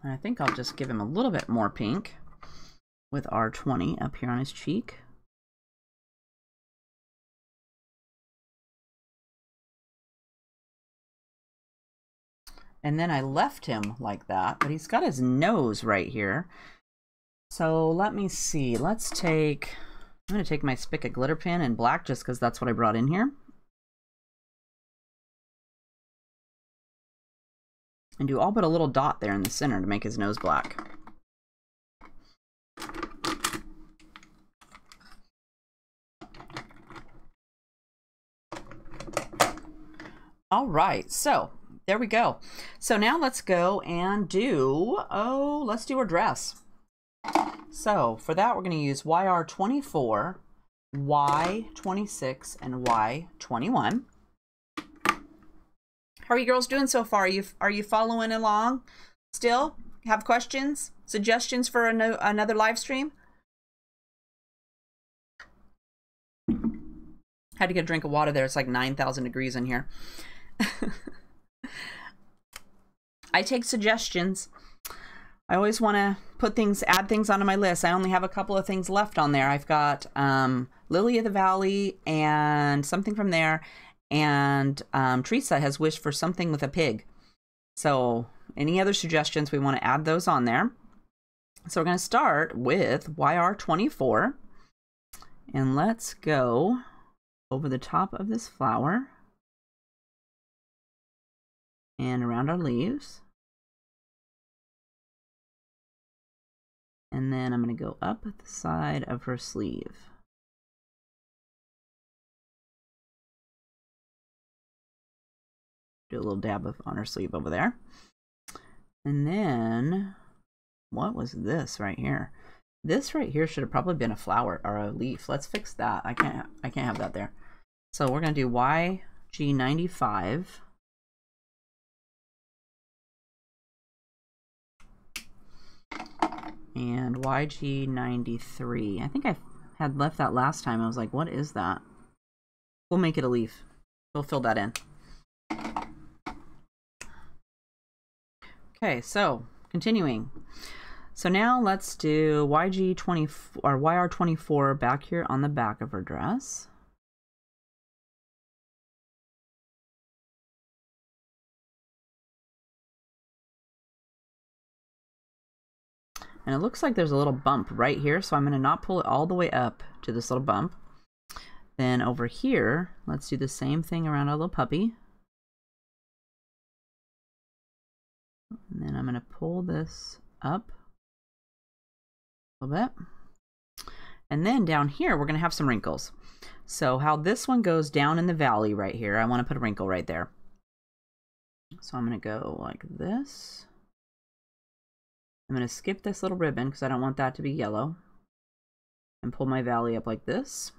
S1: And I think I'll just give him a little bit more pink with R20 up here on his cheek. And then I left him like that, but he's got his nose right here. So let me see. I'm going to take my Spica glitter pen in black just because that's what I brought in here. And do all but a little dot there in the center to make his nose black. All right, so there we go. So now let's go and do, let's do our dress. So for that, we're going to use YR24, Y26, and Y21. How are you girls doing so far? Are you following along still? Have questions, suggestions for another live stream? Had to get a drink of water there. It's like 9,000 degrees in here. I take suggestions. I always want to add things onto my list. I only have a couple of things left on there. I've got Lily of the Valley and something from there. And Teresa has wished for something with a pig. So any other suggestions, we want to add those on there. So we're going to start with YR24. And let's go over the top of this flower and around our leaves. And then I'm going to go up the side of her sleeve. Do a little dab on her sleeve over there. And then, what was this right here? This right here should have probably been a flower or a leaf. Let's fix that. I can't have that there. So we're going to do YG95. And YG93. I think I had left that last time. I was like, what is that? We'll make it a leaf. We'll fill that in. Okay, so continuing. So now let's do YG24 or YR24 back here on the back of her dress. And it looks like there's a little bump right here, so I'm going to not pull it all the way up to this little bump. Then over here, let's do the same thing around our little puppy. And then I'm going to pull this up a little bit. And then down here, we're going to have some wrinkles. So how this one goes down in the valley right here, I want to put a wrinkle right there. So I'm going to go like this. I'm going to skip this little ribbon because I don't want that to be yellow. And pull my valley up like this.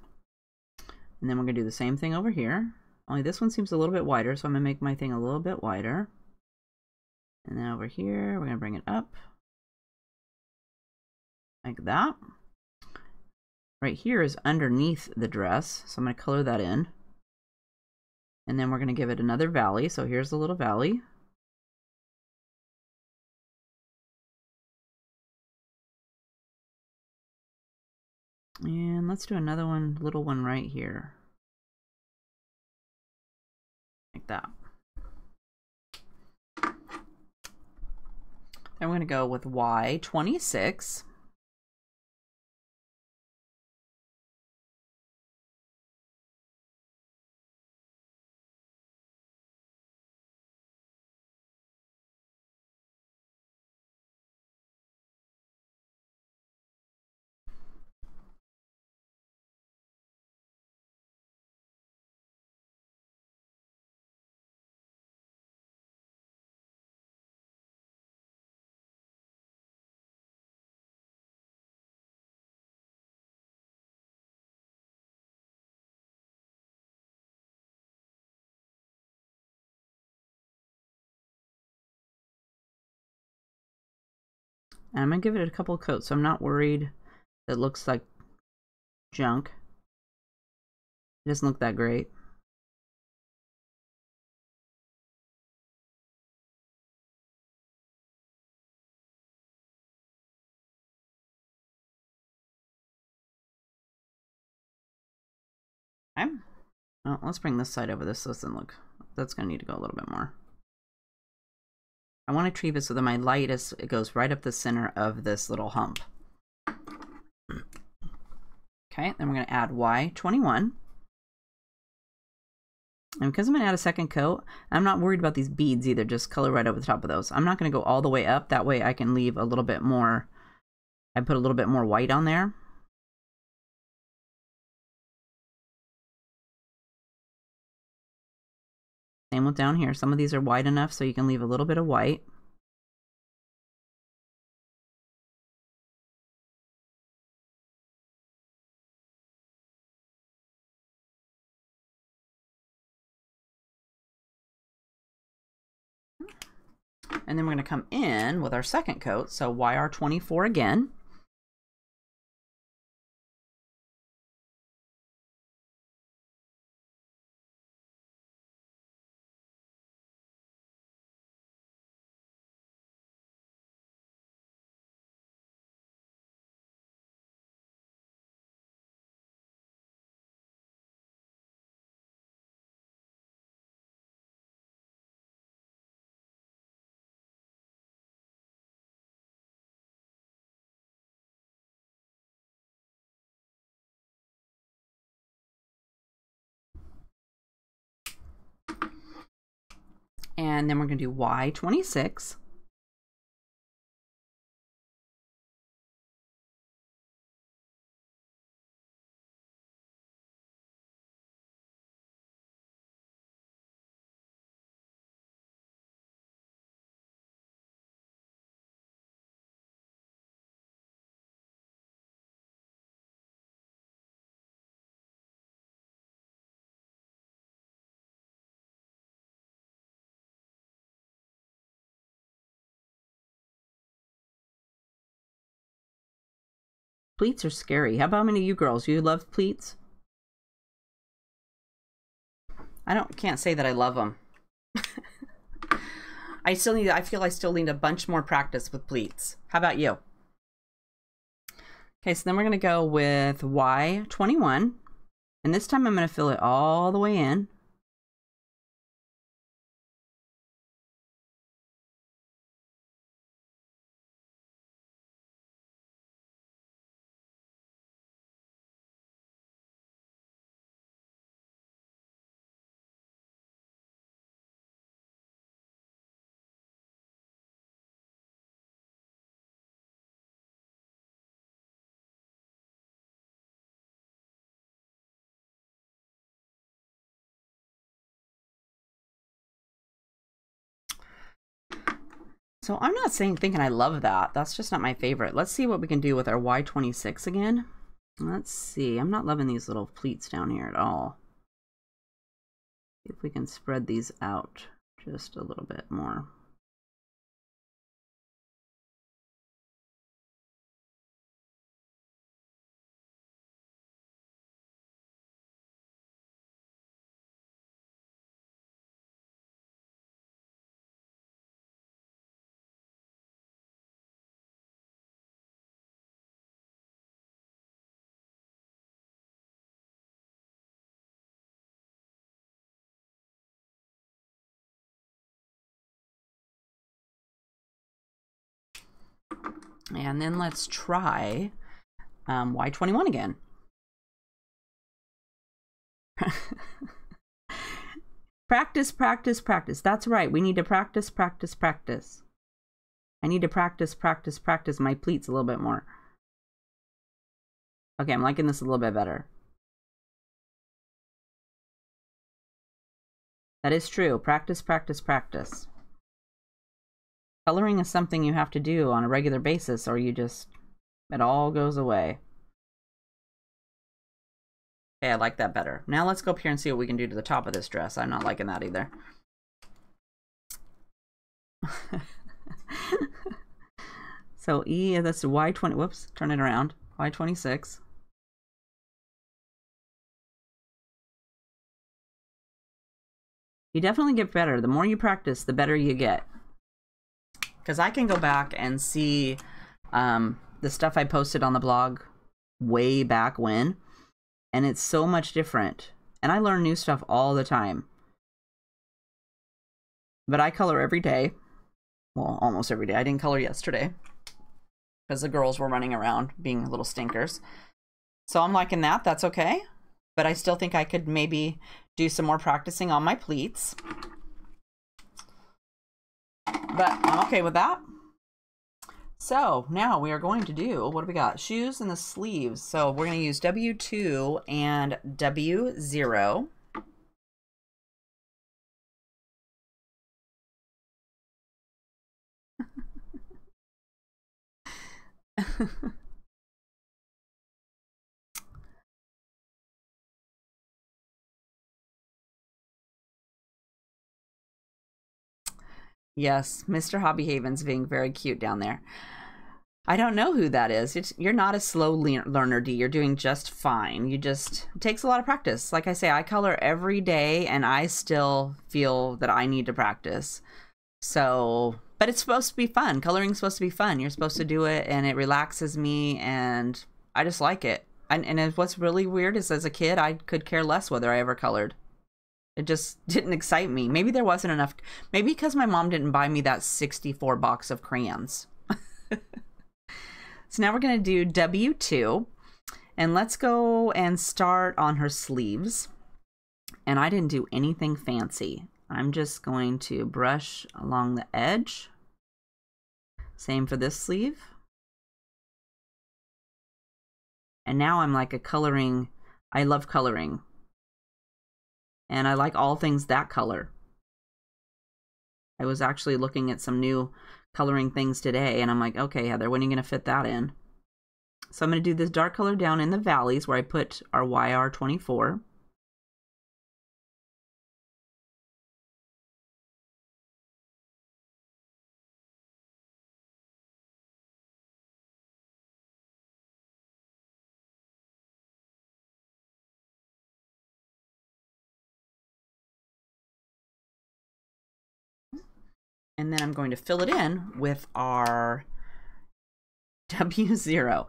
S1: And then we're going to do the same thing over here. Only this one seems a little bit wider, so I'm going to make my thing a little bit wider. And then over here, we're going to bring it up like that. Right here is underneath the dress, so I'm going to color that in. And then we're going to give it another valley. So here's the little valley. And let's do another one, little one right here. Like that. Then we're going to go with Y26. And I'm gonna give it a couple of coats, so I'm not worried that it looks like junk. It doesn't look that great. Okay. Oh, let's bring this side over. This doesn't look, that's gonna need to go a little bit more. I want to treat it so that my light is, it goes right up the center of this little hump. Okay, then we're gonna add Y21. And because I'm gonna add a second coat, I'm not worried about these beads either, just color right over the top of those. I'm not gonna go all the way up, that way I can leave a little bit more, I put a little bit more white on there. Same with down here. Some of these are wide enough so you can leave a little bit of white. And then we're going to come in with our second coat, so YR24 again. And then we're going to do Y26. Pleats are scary. How about many of you girls? You love pleats? Can't say that I love them. I feel I still need a bunch more practice with pleats. How about you? Okay, so then we're going to go with Y21. And this time I'm going to fill it all the way in. So I'm not thinking I love that. That's just not my favorite. Let's see what we can do with our Y26 again. Let's see. I'm not loving these little pleats down here at all. See if we can spread these out just a little bit more. And then let's try Y21 again. Practice, practice, practice. That's right. We need to practice, practice, practice. I need to practice, practice, practice my pleats a little bit more. Okay, I'm liking this a little bit better. That is true. Practice, practice, practice. Coloring is something you have to do on a regular basis, or you just, it all goes away. Okay, I like that better. Now let's go up here and see what we can do to the top of this dress. I'm not liking that either. So E, that's Y20, whoops, turn it around, Y26. You definitely get better. The more you practice, the better you get. Because I can go back and see the stuff I posted on the blog way back when, and it's so much different. And I learn new stuff all the time. But I color every day. Well, almost every day. I didn't color yesterday because the girls were running around being little stinkers. So I'm liking that. That's okay. But I still think I could maybe do some more practicing on my pleats. But I'm okay with that. So now we are going to do, what do we got? Shoes and the sleeves. So we're going to use W2 and W0. Yes, Mr. HobbieHaven's being very cute down there. I don't know who that is. You're not a slow learner, D. You're doing just fine. It takes a lot of practice. Like I say, I color every day and I still feel that I need to practice. So, but it's supposed to be fun. Coloring's supposed to be fun. You're supposed to do it and it relaxes me and I just like it. And what's really weird is as a kid, I could care less whether I ever colored. It just didn't excite me. Maybe there wasn't enough. Maybe because my mom didn't buy me that 64 box of crayons. So now we're going to do W2. And let's go and start on her sleeves. And I didn't do anything fancy. I'm just going to brush along the edge. Same for this sleeve. And now I'm like a coloring. I love coloring. And I like all things that color. I was actually looking at some new coloring things today, and I'm like, okay, Heather, when are you going to fit that in? So I'm going to do this dark color down in the valleys where I put our YR24. And then I'm going to fill it in with our W0.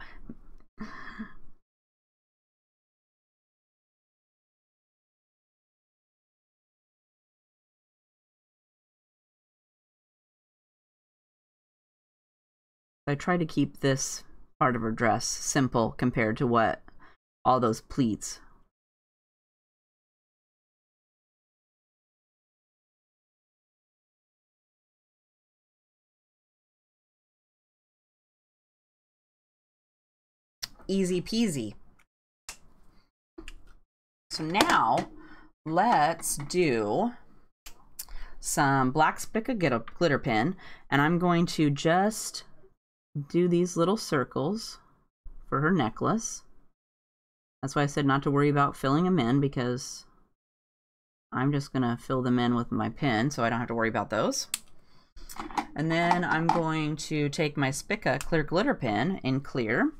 S1: I try to keep this part of her dress simple compared to what all those pleats. Easy peasy. So now let's do some black Spica glitter pen, and I'm going to just do these little circles for her necklace. That's why I said not to worry about filling them in, because I'm just gonna fill them in with my pen so I don't have to worry about those. And then I'm going to take my Spica clear glitter pen in clear,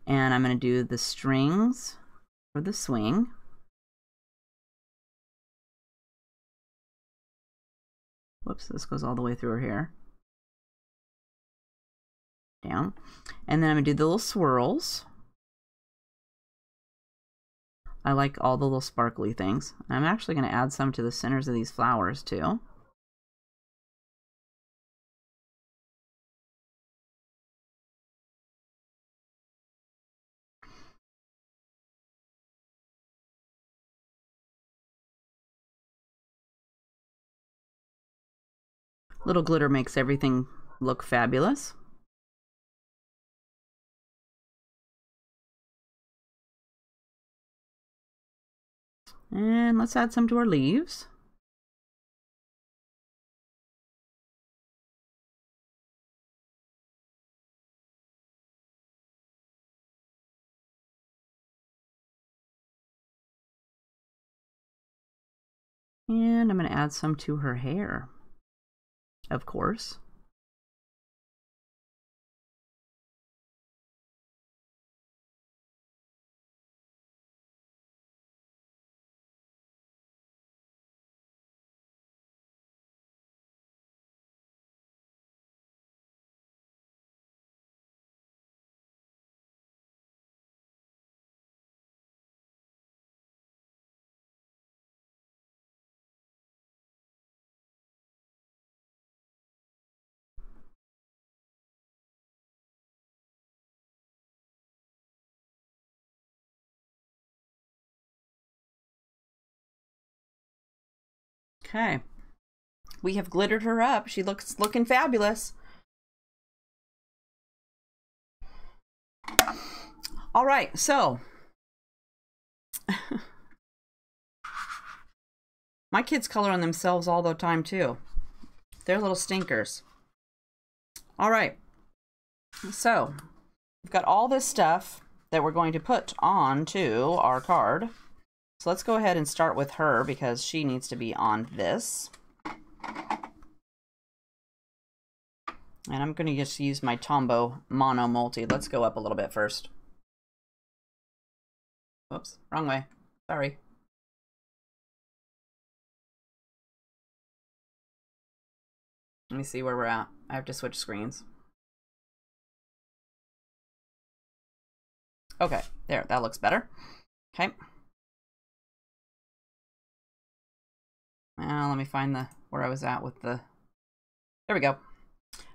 S1: and I'm going to do the strings for the swing. Whoops, this goes all the way through her hair. Down. And then I'm going to do the little swirls. I like all the little sparkly things. I'm actually going to add some to the centers of these flowers too. Little glitter makes everything look fabulous. And let's add some to our leaves. And I'm going to add some to her hair, of course. Okay. We have glittered her up. She looking fabulous. All right, so my kids color on themselves all the time too. They're little stinkers. All right, so we've got all this stuff that we're going to put onto our card. So let's go ahead and start with her because she needs to be on this. And I'm going to just use my Tombow Mono Multi. Let's go up a little bit first. Whoops, wrong way. Sorry. Let me see where we're at. I have to switch screens. Okay, there, that looks better. Okay. Now let me find where I was at with the, there we go.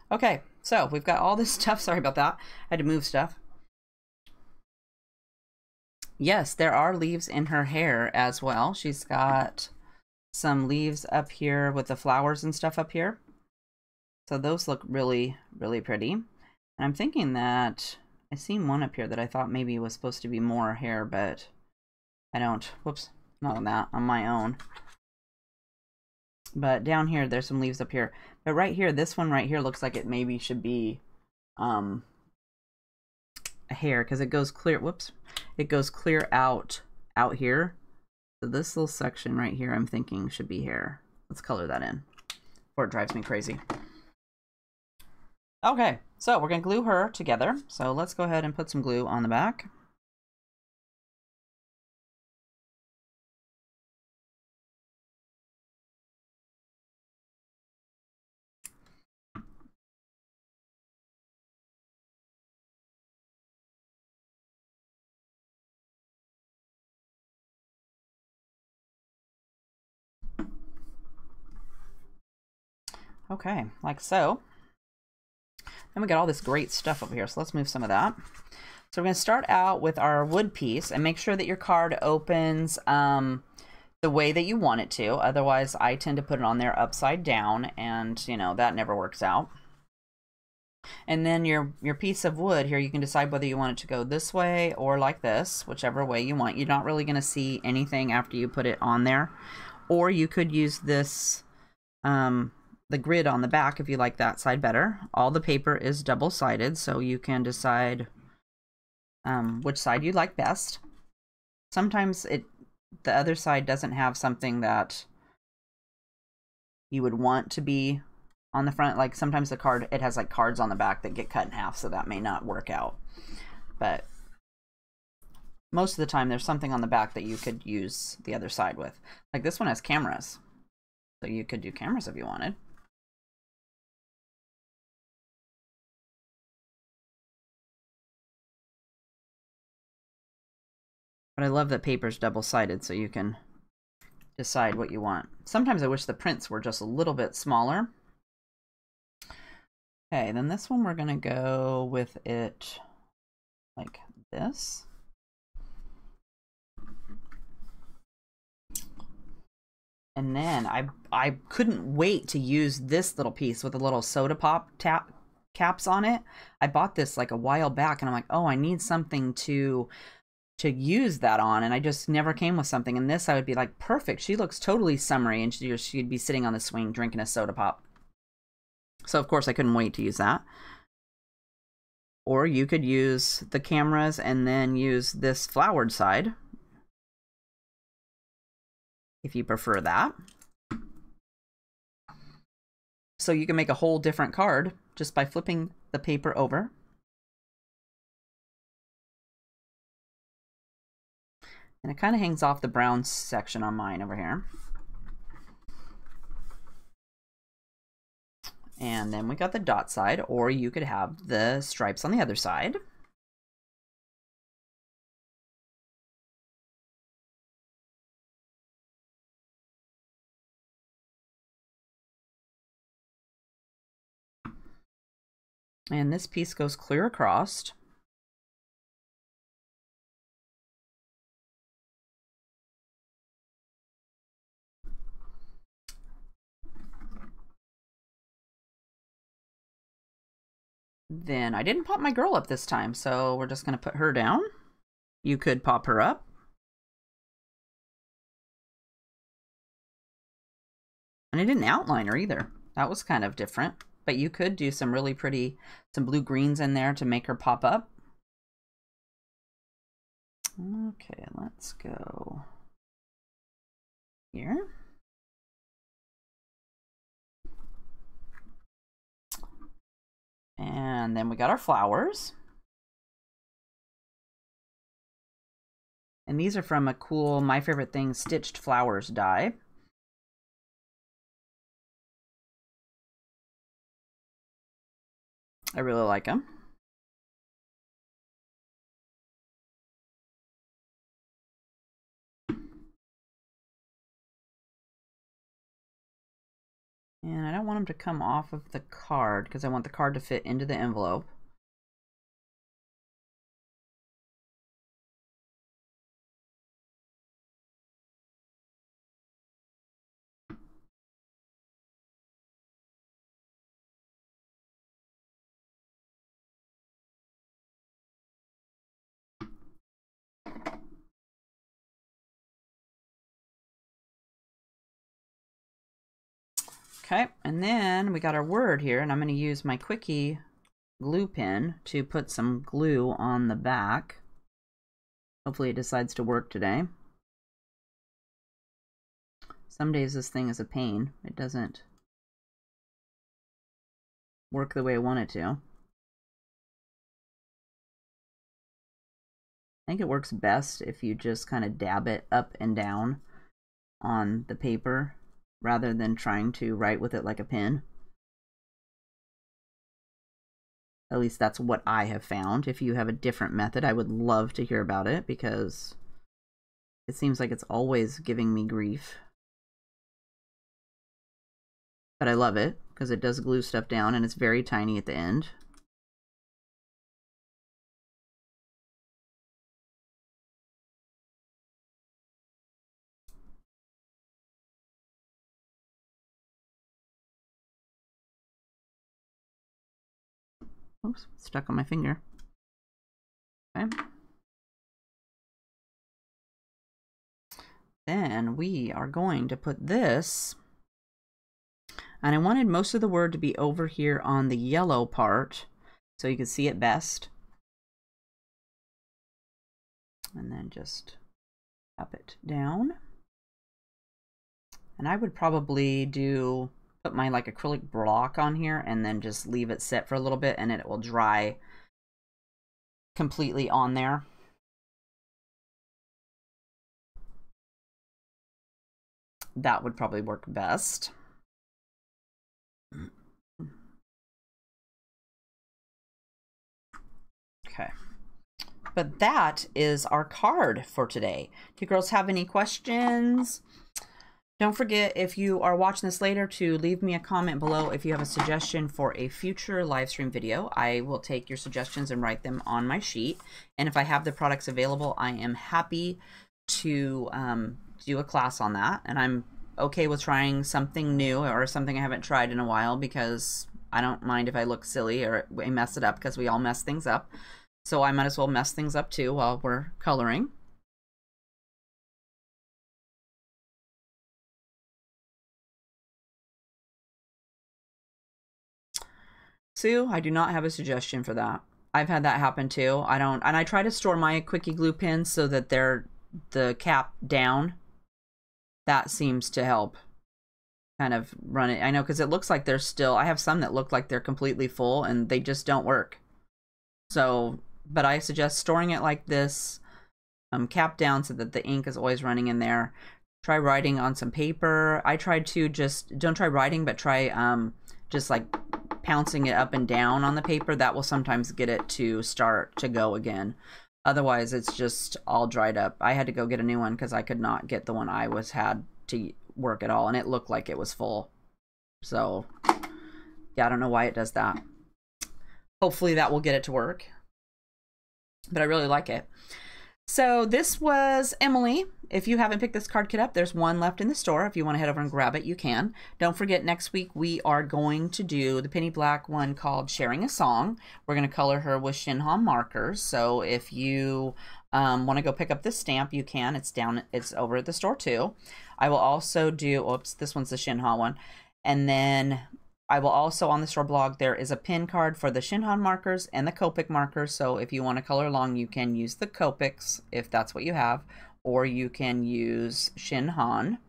S1: Okay, so we've got all this stuff. Sorry about that. I had to move stuff. Yes, there are leaves in her hair as well. She's got some leaves up here with the flowers and stuff up here. So those look really, really pretty. And I'm thinking that I seen one up here that I thought maybe was supposed to be more hair, but I don't. Whoops, not on that, on my own. But down here, there's some leaves up here. But right here, this one right here looks like it maybe should be a hair because it goes clear. Whoops, it goes clear out here. So this little section right here, I'm thinking should be hair. Let's color that in before it drives me crazy. Okay, so we're gonna glue her together. So let's go ahead and put some glue on the back. Okay, like so. Then we got all this great stuff over here, so let's move some of that. So we're going to start out with our wood piece and make sure that your card opens the way that you want it to. Otherwise, I tend to put it on there upside down, and you know, that never works out. And then your piece of wood here, you can decide whether you want it to go this way or like this, whichever way you want. You're not really going to see anything after you put it on there. Or you could use this the grid on the back if you like that side better. All the paper is double-sided, so you can decide which side you like best. Sometimes the other side doesn't have something that you would want to be on the front. Like sometimes the card, it has like cards on the back that get cut in half, so that may not work out. But most of the time there's something on the back that you could use the other side with. Like this one has cameras, so you could do cameras if you wanted. But I love that paper's double-sided, so you can decide what you want. Sometimes I wish the prints were just a little bit smaller. Okay, then this one we're going to go with it like this. And then I couldn't wait to use this little piece with a little soda pop caps on it. I bought this like a while back, and I'm like, oh, I need something to use that on, and I just never came with something. And this I would be like, perfect. She looks totally summery, and she'd be sitting on the swing drinking a soda pop. So of course I couldn't wait to use that. Or you could use the cameras and then use this flowered side if you prefer that. So you can make a whole different card just by flipping the paper over. And it kind of hangs off the brown section on mine over here. And then we got the dot side, or you could have the stripes on the other side. And this piece goes clear across. Then I didn't pop my girl up this time, so we're just going to put her down. You could pop her up. And I didn't outline her either. That was kind of different. But you could do some really pretty, some blue greens in there to make her pop up. Okay, let's go here. And then we got our flowers. And these are from a cool My Favorite Thing Stitched Flowers die. I really like them. And I don't want them to come off of the card because I want the card to fit into the envelope. Okay, and then we got our word here, and I'm going to use my quickie glue pen to put some glue on the back. Hopefully it decides to work today. Some days this thing is a pain. It doesn't work the way I want it to. I think it works best if you just kind of dab it up and down on the paper rather than trying to write with it like a pen. At least that's what I have found. If you have a different method, I would love to hear about it because it seems like it's always giving me grief. But I love it because it does glue stuff down and it's very tiny at the end. Oops, stuck on my finger. Okay. Then we are going to put this, and I wanted most of the word to be over here on the yellow part so you can see it best. And then just tap it down. And I would probably put my like acrylic block on here and then just leave it set for a little bit and it will dry completely on there. That would probably work best. Okay. But that is our card for today. Do you girls have any questions? Don't forget, if you are watching this later, to leave me a comment below if you have a suggestion for a future live stream video. I will take your suggestions and write them on my sheet. And if I have the products available, I am happy to do a class on that. And I'm okay with trying something new or something I haven't tried in a while because I don't mind if I look silly or we mess it up because we all mess things up. So I might as well mess things up too while we're coloring. Sue, I do not have a suggestion for that. I've had that happen too. And I try to store my quickie glue pins so that they're the cap down. That seems to help kind of run it. I know, because it looks like they're still, I have some that look like they're completely full and they just don't work. So, but I suggest storing it like this, cap down so that the ink is always running in there. Try writing on some paper. I tried to don't try writing, but try just like pouncing it up and down on the paper. That will sometimes get it to start to go again. Otherwise, it's just all dried up. I had to go get a new one because I could not get the one I had to work at all, and it looked like it was full. So, yeah, I don't know why it does that. Hopefully that will get it to work. But I really like it. So this was Emily. If you haven't picked this card kit up, there's one left in the store. If you want to head over and grab it, you can. Don't forget, next week we are going to do the penny black one called Sharing a Song. We're going to color her with Shinhan markers. So if you want to go pick up this stamp, you can. It's over at the store too. I will also do, oops, this one's the Shinhan one. And then I will also, on the store blog, there is a pin card for the Shinhan markers and the Copic markers. So if you want to color along, you can use the Copics if that's what you have, or you can use Shinhan.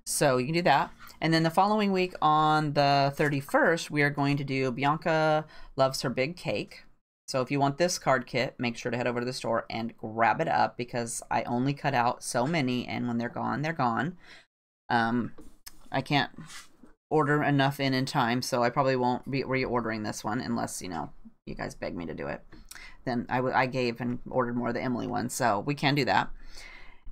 S1: So you can do that. And then the following week on the 31st, we are going to do Bianca Loves Her Big Cake. So if you want this card kit, make sure to head over to the store and grab it up, because I only cut out so many, and when they're gone, they're gone. I can't order enough in time, so I probably won't be reordering this one unless, you know, you guys beg me to do it. Then I gave and ordered more of the Emily one, so we can do that.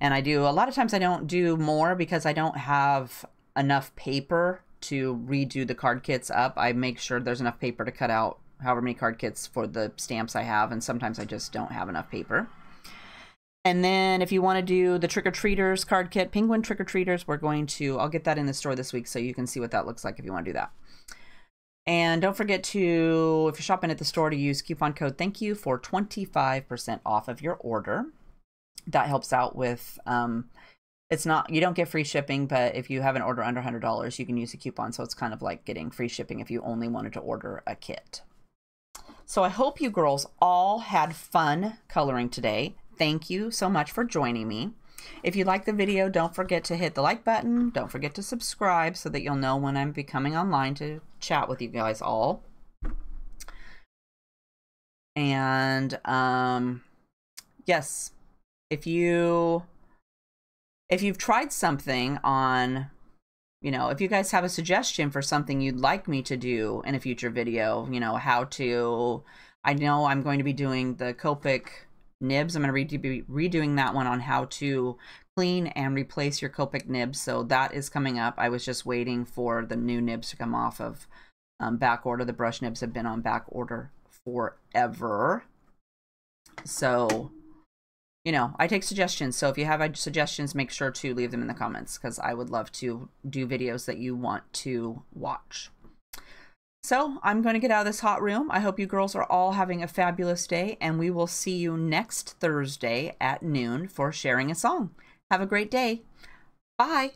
S1: And I do, a lot of times I don't do more because I don't have enough paper to redo the card kits up. I make sure there's enough paper to cut out however many card kits for the stamps I have, and sometimes I just don't have enough paper. And then if you want to do the Trick-or-Treaters card kit, Penguin Trick-or-Treaters, I'll get that in the store this week so you can see what that looks like if you want to do that. And don't forget to, if you're shopping at the store, to use coupon code THANKYOU for 25% off of your order. That helps out with, you don't get free shipping, but if you have an order under $100, you can use a coupon. So it's kind of like getting free shipping if you only wanted to order a kit. So I hope you girls all had fun coloring today. Thank you so much for joining me. If you like the video, don't forget to hit the like button. Don't forget to subscribe so that you'll know when I'm coming online to chat with you guys all. And yes, if you've tried something on, you know, if you guys have a suggestion for something you'd like me to do in a future video, you know, I know I'm going to be doing the Copic nibs. I'm going to be redoing that one on how to clean and replace your Copic nibs. So that is coming up. I was just waiting for the new nibs to come off of back order. The brush nibs have been on back order forever. So, you know, I take suggestions. So if you have suggestions, make sure to leave them in the comments, because I would love to do videos that you want to watch. So I'm going to get out of this hot room. I hope you girls are all having a fabulous day, and we will see you next Thursday at noon for Sharing a Song. Have a great day. Bye.